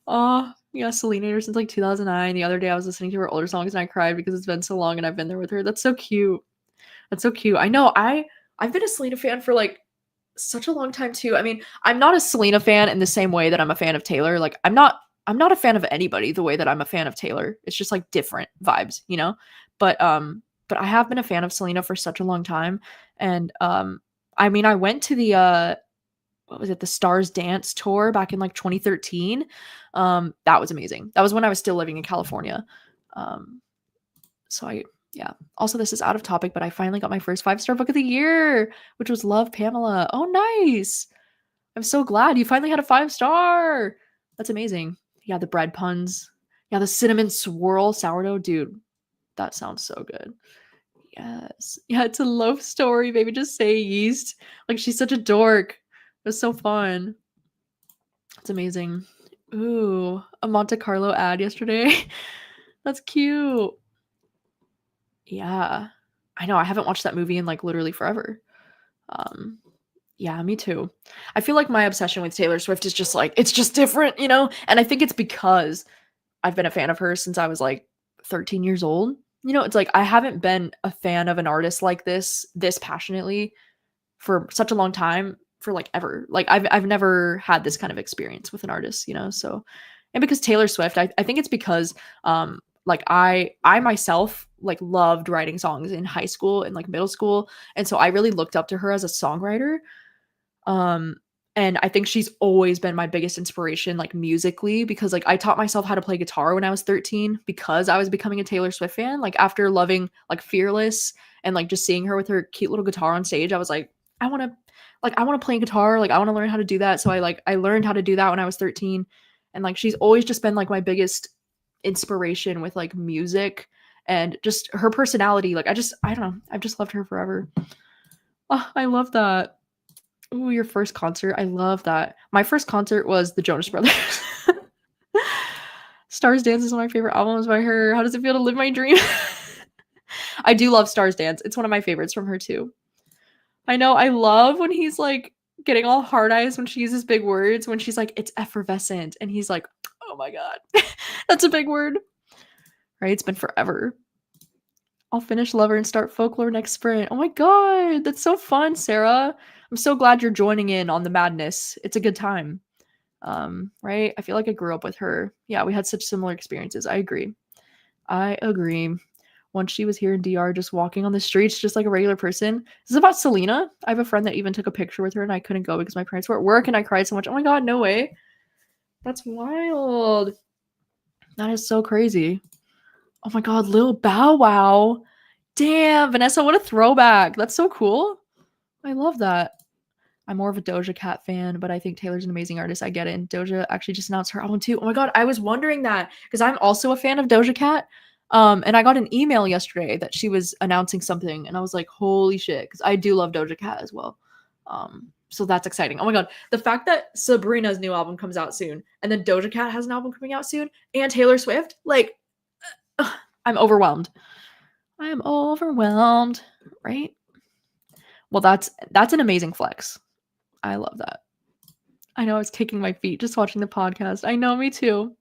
Oh, yeah, Selena since like 2009. The other day I was listening to her older songs and I cried because it's been so long and I've been there with her. That's so cute. That's so cute. I know. I've been a Selena fan for like such a long time too. I mean, I'm not a Selena fan in the same way that I'm a fan of Taylor. Like, I'm not a fan of anybody the way that I'm a fan of Taylor. It's just like different vibes, you know? But I have been a fan of Selena for such a long time. And I mean, I went to the what was it? The Stars Dance tour back in like 2013. That was amazing. That was when I was still living in California. Yeah. Also, this is out of topic, but I finally got my first 5-star book of the year, which was Love, Pamela. Oh, nice. I'm so glad you finally had a 5-star. That's amazing. Yeah, the bread puns. Yeah, the cinnamon swirl sourdough. Dude, that sounds so good. Yes. Yeah, it's a love story, baby. Just say yeast. Like, she's such a dork. It was so fun. It's amazing. Ooh, a Monte Carlo ad yesterday. That's cute. Yeah. I know, I haven't watched that movie in, like, literally forever. Yeah, me too. I feel like my obsession with Taylor Swift is just, like, it's just different, you know? And I think it's because I've been a fan of hers since I was, like, 13 years old. You know, it's like, I haven't been a fan of an artist like this passionately for such a long time, for, like, ever. Like, I've never had this kind of experience with an artist, you know? So, and because Taylor Swift, I think it's because, like, I myself like loved writing songs in high school and like middle school, and so I really looked up to her as a songwriter. And I think she's always been my biggest inspiration, like, musically, because like I taught myself how to play guitar when I was 13 because I was becoming a Taylor Swift fan. Like, after loving like Fearless and like just seeing her with her cute little guitar on stage, I was like, I want to play guitar. Like, I want to learn how to do that. So I learned how to do that when I was 13. And like, she's always just been like my biggest inspiration with like music and just her personality. Like, I don't know. I've just loved her forever. Oh, I love that. Ooh, your first concert. I love that. My first concert was the Jonas Brothers. Stars Dance is one of my favorite albums by her. How does it feel to live my dream? I do love Stars Dance. It's one of my favorites from her too. I know. I love when he's like getting all hard eyes when she uses big words, when she's like, it's effervescent. And he's like, oh my God, that's a big word. Right? It's been forever. I'll finish Lover and start Folklore next spring. Oh my God, that's so fun, Sarah. I'm so glad you're joining in on the madness. It's a good time. Right? I feel like I grew up with her. Yeah, we had such similar experiences. I agree. once she was here in DR, just walking on the streets, just like a regular person. This is about Selena. I have a friend that even took a picture with her and I couldn't go because my parents were at work and I cried so much. Oh my God, no way. That's wild. That is so crazy. Oh my God, Lil Bow Wow. Damn, Vanessa, what a throwback. That's so cool. I love that. I'm more of a Doja Cat fan, but I think Taylor's an amazing artist. I get it. And Doja actually just announced her album too. Oh my God, I was wondering that because I'm also a fan of Doja Cat. And I got an email yesterday that she was announcing something, and I was like, holy shit, because I do love Doja Cat as well. So that's exciting. Oh my God, the fact that Sabrina's new album comes out soon, and then Doja Cat has an album coming out soon, and Taylor Swift, like, I'm overwhelmed. I am overwhelmed, right? Well, that's an amazing flex. I love that. I know I was kicking my feet just watching the podcast. I know, me too.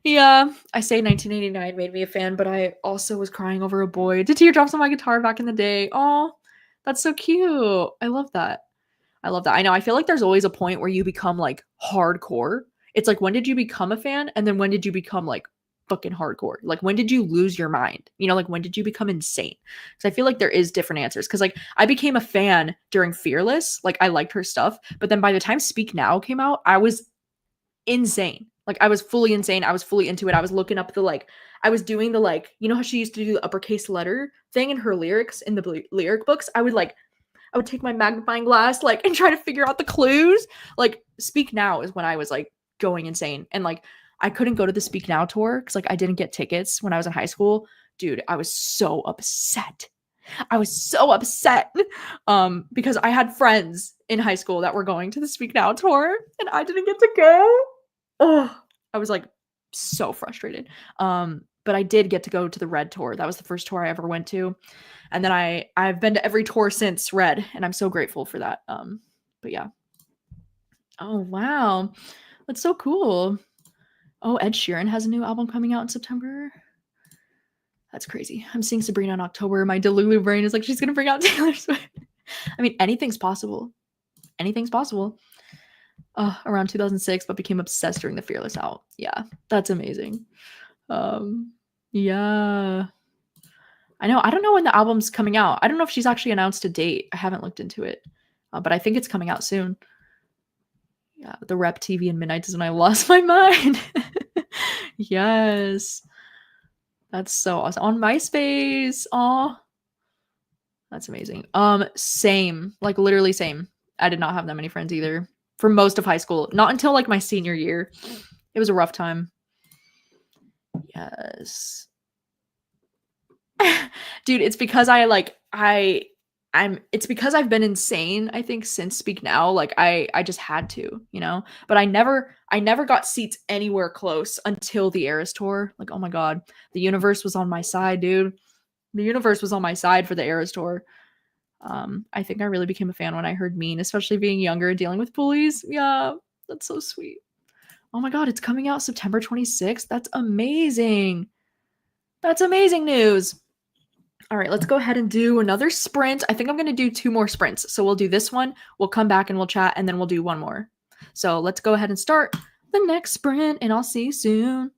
Yeah, I say 1989 made me a fan, but I also was crying over a boy. Did teardrops on my guitar back in the day. Oh, that's so cute. I love that. I love that. I know. I feel like there's always a point where you become like hardcore. It's like, when did you become a fan? And then when did you become like fucking hardcore? Like, when did you lose your mind? You know, like, when did you become insane? Because I feel like there is different answers. Because like, I became a fan during Fearless. Like, I liked her stuff. But then by the time Speak Now came out, I was insane. Like, I was fully insane. I was fully into it. I was looking up the like, I was doing the like, you know how she used to do the uppercase letter thing in her lyrics in the lyric books? I would take my magnifying glass, like, and try to figure out the clues. Like, Speak Now is when I was like going insane. And like, I couldn't go to the Speak Now tour because like I didn't get tickets when I was in high school. Dude, I was so upset. I was so upset. Because I had friends in high school that were going to the Speak Now tour and I didn't get to go. Oh, I was like so frustrated. But I did get to go to the Red tour. That was the first tour I ever went to. And then I've been to every tour since Red, and I'm so grateful for that. But yeah. Oh wow, that's so cool. Oh, Ed Sheeran has a new album coming out in September. That's crazy. I'm seeing Sabrina in October. My Delulu brain is like, she's gonna bring out Taylor Swift. I mean, anything's possible. Anything's possible. Around 2006, but became obsessed during the Fearless out. Yeah, that's amazing. Yeah. I know. I don't know when the album's coming out. I don't know if she's actually announced a date. I haven't looked into it, but I think it's coming out soon. Yeah, the Rep TV and Midnight is when I lost my mind. Yes, that's so awesome. On MySpace. Oh, that's amazing. Same. Like, literally same. I did not have that many friends either for most of high school. Not until like my senior year. It was a rough time. Yes. Dude, it's because it's because I've been insane, I think, since Speak Now. Like, I just had to, you know. But I never got seats anywhere close until the Eras tour. Like, oh my God, the universe was on my side, dude. The universe was on my side for the Eras tour. I think I really became a fan when I heard Mean, especially being younger and dealing with bullies. Yeah, that's so sweet. Oh my God, it's coming out September 26th. That's amazing. That's amazing news. All right, let's go ahead and do another sprint. I think I'm going to do 2 more sprints. So we'll do this one, we'll come back and we'll chat, and then we'll do one more. So let's go ahead and start the next sprint, and I'll see you soon.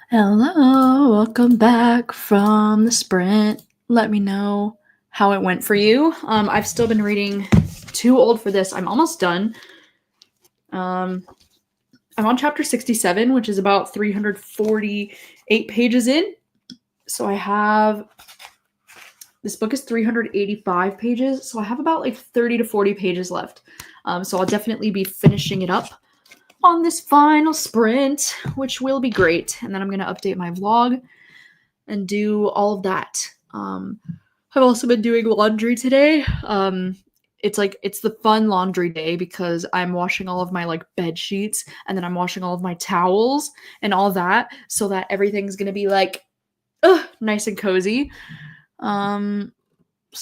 Hello, welcome back from the sprint. Let me know how it went for you. I've still been reading Too Old for This. I'm almost done. I'm on chapter 67, which is about 348 pages in. So I have, this book is 385 pages. So I have about like 30 to 40 pages left. So I'll definitely be finishing it up on this final sprint, which will be great. And then I'm going to update my vlog and do all of that. I've also been doing laundry today. It's the fun laundry day because I'm washing all of my like bed sheets and then I'm washing all of my towels and all that so that everything's gonna be like nice and cozy. So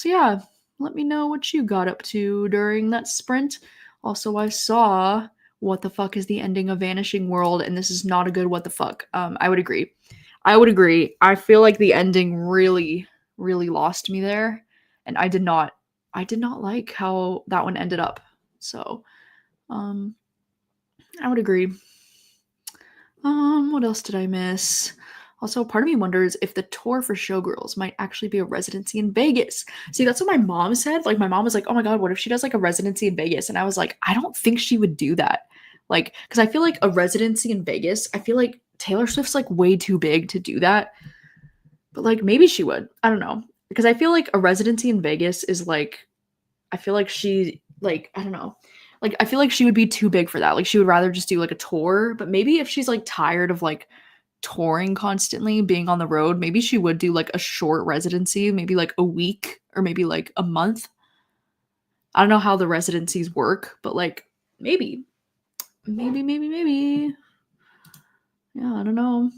yeah, let me know what you got up to during that sprint. Also, I saw What the Fuck is the Ending of Vanishing World, and this is not a good what the fuck. I would agree. I feel like the ending really lost me there, and I did not like how that one ended up. So, I would agree. What else did I miss? Also, part of me wonders if the tour for Showgirls might actually be a residency in Vegas. See, that's what my mom said. Like, my mom was like, oh my God, what if she does like a residency in Vegas? And I was like, I don't think she would do that. Like, because I feel like a residency in Vegas, I feel like Taylor Swift's like way too big to do that. But like, maybe she would. I don't know. Because I feel like a residency in Vegas is like, I feel like she, like, I don't know. Like, I feel like she would be too big for that. Like, she would rather just do like a tour. But maybe if she's like tired of like, touring constantly, being on the road, maybe she would do like a short residency, maybe like a week or maybe like a month. I don't know how the residencies work, but like maybe. Yeah, I don't know.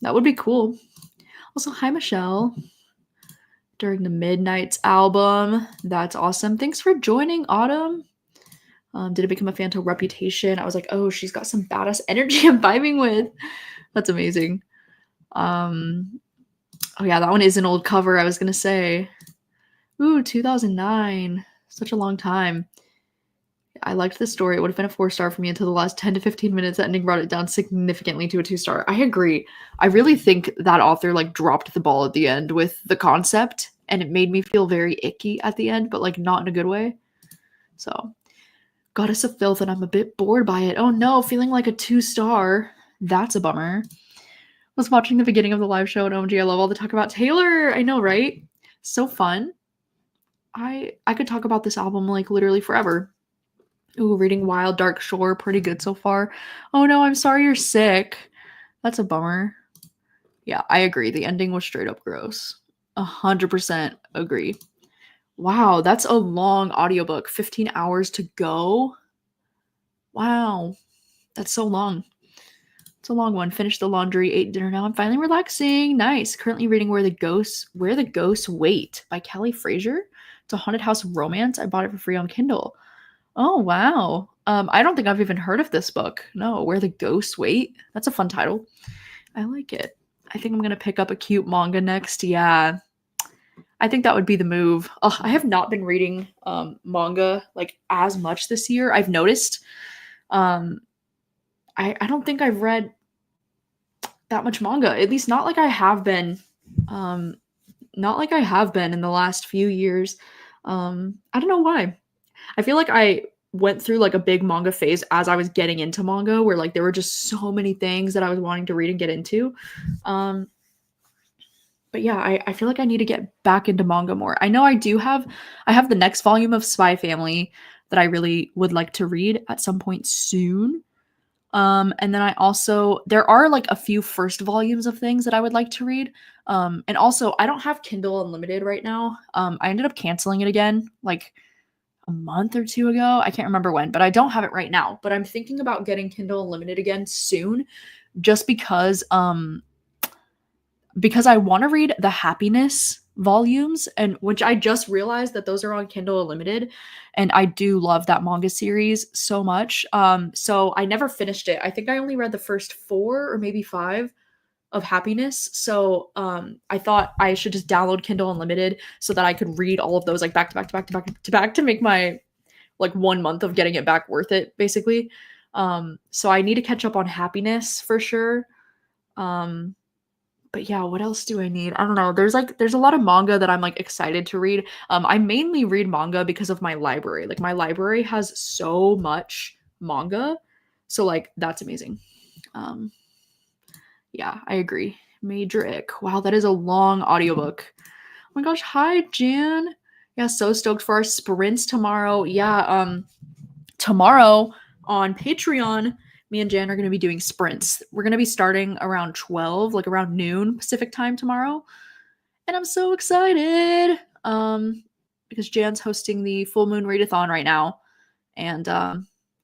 That would be cool. Also, hi Michelle. During the Midnight's album. That's awesome. Thanks for joining, Autumn. Did it become a fan to Reputation? I was like, oh, she's got some badass energy I'm vibing with. That's amazing. Oh yeah, that one is an old cover, I was gonna say. Ooh, 2009. Such a long time. I liked the story. It would have been a 4-star for me until the last 10 to 15 minutes. The ending brought it down significantly to a 2-star. I agree. I really think that author like dropped the ball at the end with the concept, and it made me feel very icky at the end, but like not in a good way. So, Goddess of Filth, and I'm a bit bored by it. Oh no, feeling like a 2-star. That's a bummer. Was watching the beginning of the live show, and OMG, I love all the talk about Taylor. I know, right? So fun. I could talk about this album like literally forever. Ooh, reading Wild Dark Shore, pretty good so far. Oh no, I'm sorry you're sick. That's a bummer. Yeah, I agree. The ending was straight up gross. 100% agree. Wow, that's a long audiobook. 15 hours to go. Wow, that's so long. It's a long one. Finished the laundry, ate dinner now. I'm finally relaxing. Nice. Currently reading Where the Ghosts Wait by Kelly Fraser. It's a haunted house romance. I bought it for free on Kindle. Oh wow. I don't think I've even heard of this book. No, Where the Ghosts Wait. That's a fun title. I like it. I think I'm gonna pick up a cute manga next. Yeah. I think that would be the move. Oh, I have not been reading manga like as much this year. I've noticed. I don't think I've read that much manga. At least not like I have been. Not like I have been in the last few years. I don't know why. I feel like I went through like a big manga phase as I was getting into manga where like there were just so many things that I was wanting to read and get into. But yeah, I feel like I need to get back into manga more. I know I have the next volume of Spy Family that I really would like to read at some point soon. And then there are like a few first volumes of things that I would like to read. And also I don't have Kindle Unlimited right now. I ended up canceling it again like a month or two ago. I can't remember when, but I don't have it right now. But I'm thinking about getting Kindle Unlimited again soon, just because I want to read the happiness volumes, and which I just realized that those are on Kindle Unlimited, and I do love that manga series so much. So I never finished it. I think I only read the first 4 or maybe 5 of happiness. So I thought I should just download Kindle Unlimited so that I could read all of those like back to back to make my like 1 month of getting it back worth it, basically. So I need to catch up on happiness for sure. Um, but yeah, what else do I need? I don't know. There's a lot of manga that I'm like excited to read. I mainly read manga because of my library. Like my library has so much manga. So like that's amazing. Um, yeah, I agree. Major ick. Wow, that is a long audiobook. Oh my gosh, hi Jan. Yeah, so stoked for our sprints tomorrow. Yeah, tomorrow on Patreon, me and Jan are going to be doing sprints. We're going to be starting around 12, like around noon Pacific time tomorrow. And I'm so excited. Because Jan's hosting the full moon readathon right now. And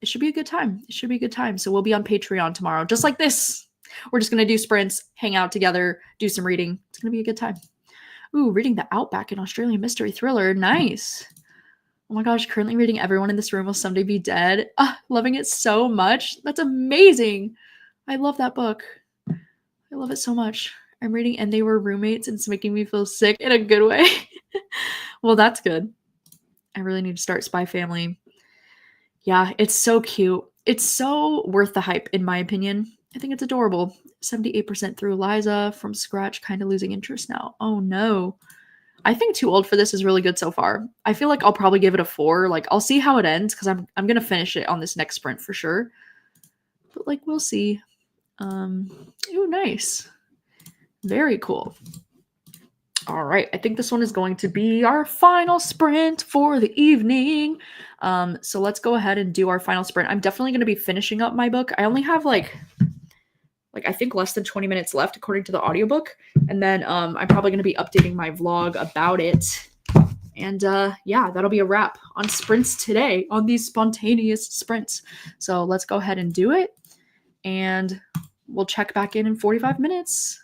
it should be a good time. It should be a good time. So we'll be on Patreon tomorrow, just like this. We're just going to do sprints, hang out together, do some reading. It's going to be a good time. Ooh, reading The Outback, an Australian mystery thriller. Nice. Oh my gosh, currently reading Everyone in This Room Will Someday Be Dead. Loving it so much. That's amazing. I love that book. I love it so much. I'm reading And They Were Roommates and it's making me feel sick in a good way. Well, that's good. I really need to start Spy Family. Yeah, it's so cute. It's so worth the hype, in my opinion. I think it's adorable. 78% through Liza from scratch, kind of losing interest now. Oh no. I think Too Old for This is really good so far. I feel like I'll probably give it a 4. Like I'll see how it ends because I'm gonna finish it on this next sprint for sure. But like we'll see. Ooh, nice. Very cool. All right, I think this one is going to be our final sprint for the evening. So let's go ahead and do our final sprint. I'm definitely going to be finishing up my book. I only have like I think less than 20 minutes left according to the audiobook. And then I'm probably going to be updating my vlog about it. And yeah, that'll be a wrap on sprints today, on these spontaneous sprints. So let's go ahead and do it. And we'll check back in 45 minutes.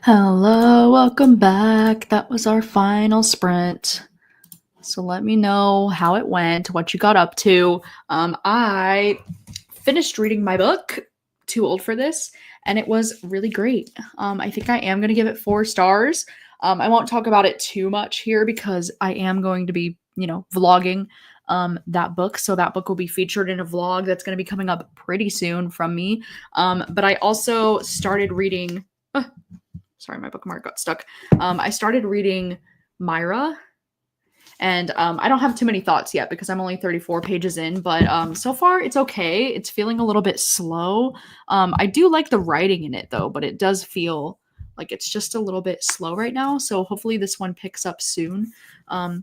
Hello, welcome back. That was our final sprint. So let me know how it went, what you got up to. I finished reading my book, Too Old for This, and it was really great. I think I am going to give it 4 stars. I won't talk about it too much here because I am going to be, vlogging that book. So that book will be featured in a vlog that's going to be coming up pretty soon from me. But I also started reading. Sorry, my bookmark got stuck. I started reading Myra, and I don't have too many thoughts yet because I'm only 34 pages in, but so far it's okay. It's feeling a little bit slow. I do like the writing in it though, but it does feel like it's just a little bit slow right now. So hopefully this one picks up soon. But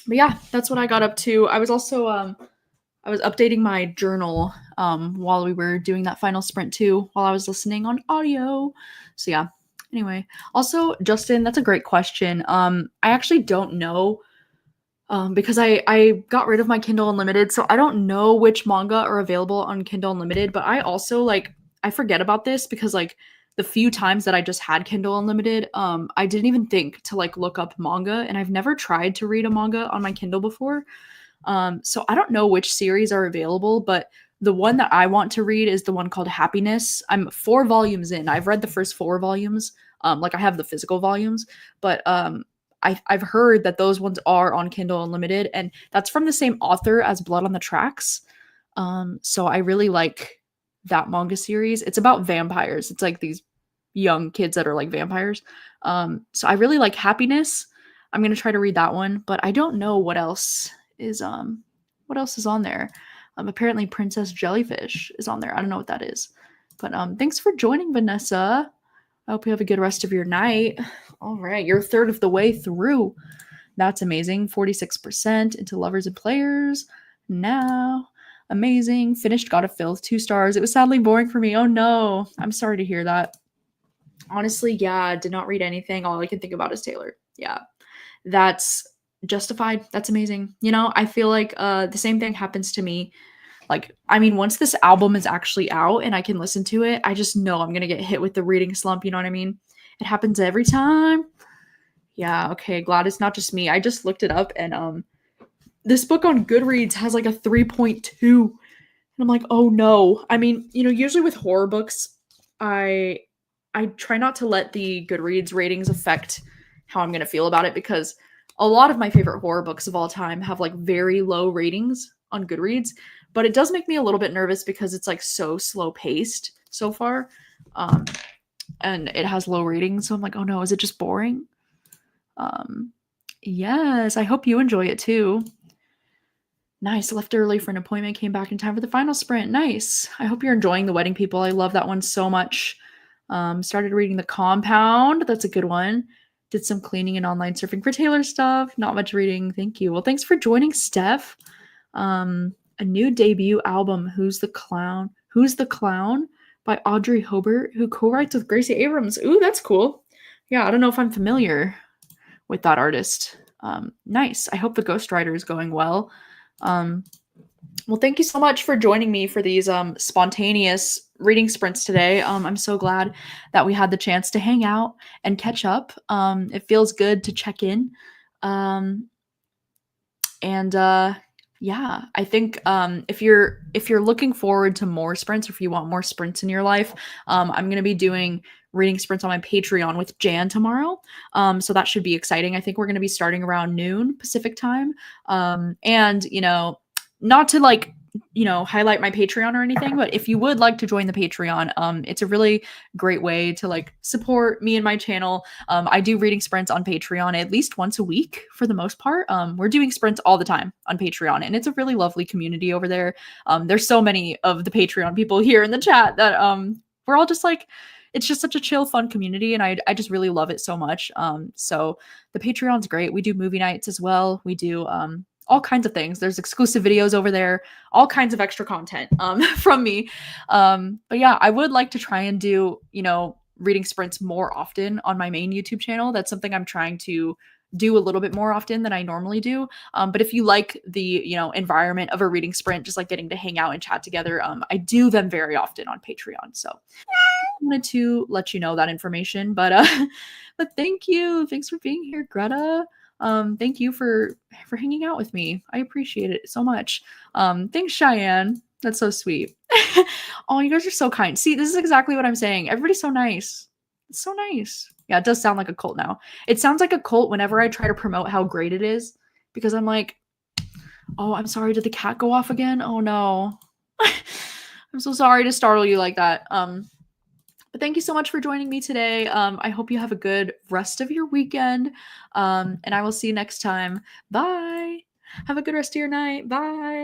yeah, that's what I got up to. I was also I was updating my journal while we were doing that final sprint too, while I was listening on audio. So yeah. Anyway, also Justin, that's a great question. I actually don't know because I got rid of my Kindle Unlimited, so I don't know which manga are available on Kindle Unlimited, but I also I forget about this because the few times that I just had Kindle Unlimited, I didn't even think to look up manga, and I've never tried to read a manga on my Kindle before. So I don't know which series are available, but the one that I want to read is the one called Happiness. I'm 4 volumes in. I've read the first 4 volumes. I have the physical volumes, but I've heard that those ones are on Kindle Unlimited, and that's from the same author as Blood on the Tracks. So I really like that manga series. It's about vampires. It's these young kids that are like vampires. So I really like Happiness. I'm gonna try to read that one, but I don't know what else is on there. Apparently Princess Jellyfish is on there. I don't know what that is. But thanks for joining, Vanessa. I hope you have a good rest of your night. All right, you're a third of the way through. That's amazing. 46% into lovers and players. Now, amazing. Finished God of Filth, 2 stars. It was sadly boring for me. Oh no, I'm sorry to hear that. Honestly, yeah, did not read anything. All I can think about is Taylor. Yeah, that's Justified. That's amazing. I feel like the same thing happens to me. Once this album is actually out and I can listen to it, I just know I'm gonna get hit with the reading slump. You know what I mean? It happens every time. Yeah. Okay. Glad it's not just me. I just looked it up, and this book on Goodreads has a 3.2, and I'm like, oh no. Usually with horror books, I try not to let the Goodreads ratings affect how I'm gonna feel about it because a lot of my favorite horror books of all time have very low ratings on Goodreads, but it does make me a little bit nervous because it's so slow paced so far. And it has low ratings, so I'm like, oh no, is it just boring? Yes, I hope you enjoy it too. Nice, left early for an appointment, came back in time for the final sprint. Nice. I hope you're enjoying The Wedding People. I love that one so much. Started reading The Compound. That's a good one. Did some cleaning and online surfing for Taylor stuff. Not much reading. Thank you. Well, thanks for joining, Steph. A new debut album, Who's the Clown? Who's the Clown? By Audrey Hobart, who co-writes with Gracie Abrams. Ooh, that's cool. Yeah, I don't know if I'm familiar with that artist. Nice. I hope the ghostwriter is going well. Well, thank you so much for joining me for these spontaneous reading sprints today. I'm so glad that we had the chance to hang out and catch up. It feels good to check in. Yeah, I think if you're looking forward to more sprints, or if you want more sprints in your life, I'm going to be doing reading sprints on my Patreon with Jan tomorrow. So that should be exciting. I think we're going to be starting around noon Pacific time. And not to highlight my Patreon or anything, but if you would like to join the Patreon, it's a really great way to support me and my channel. I do reading sprints on Patreon at least once a week for the most part. We're doing sprints all the time on Patreon, and it's a really lovely community over there. There's so many of the Patreon people here in the chat that we're all just it's just such a chill, fun community, and I just really love it so much. So the Patreon's great. We do movie nights as well. We do all kinds of things. There's exclusive videos over there, all kinds of extra content from me. But yeah, I would like to try and do, reading sprints more often on my main YouTube channel. That's something I'm trying to do a little bit more often than I normally do. But if you like the, environment of a reading sprint, just getting to hang out and chat together, I do them very often on Patreon. So wanted to let you know that information, but but thank you. Thanks for being here, Greta. Thank you for hanging out with me. I appreciate it so much. Thanks, Cheyenne. That's so sweet. Oh, you guys are so kind. See, this is exactly what I'm saying. Everybody's so nice. It's so nice. Yeah, it does sound like a cult now. It sounds like a cult whenever I try to promote how great it is, because I'm like, oh, I'm sorry. Did the cat go off again? Oh no. I'm so sorry to startle you like that. But thank you so much for joining me today. I hope you have a good rest of your weekend. And I will see you next time. Bye. Have a good rest of your night. Bye.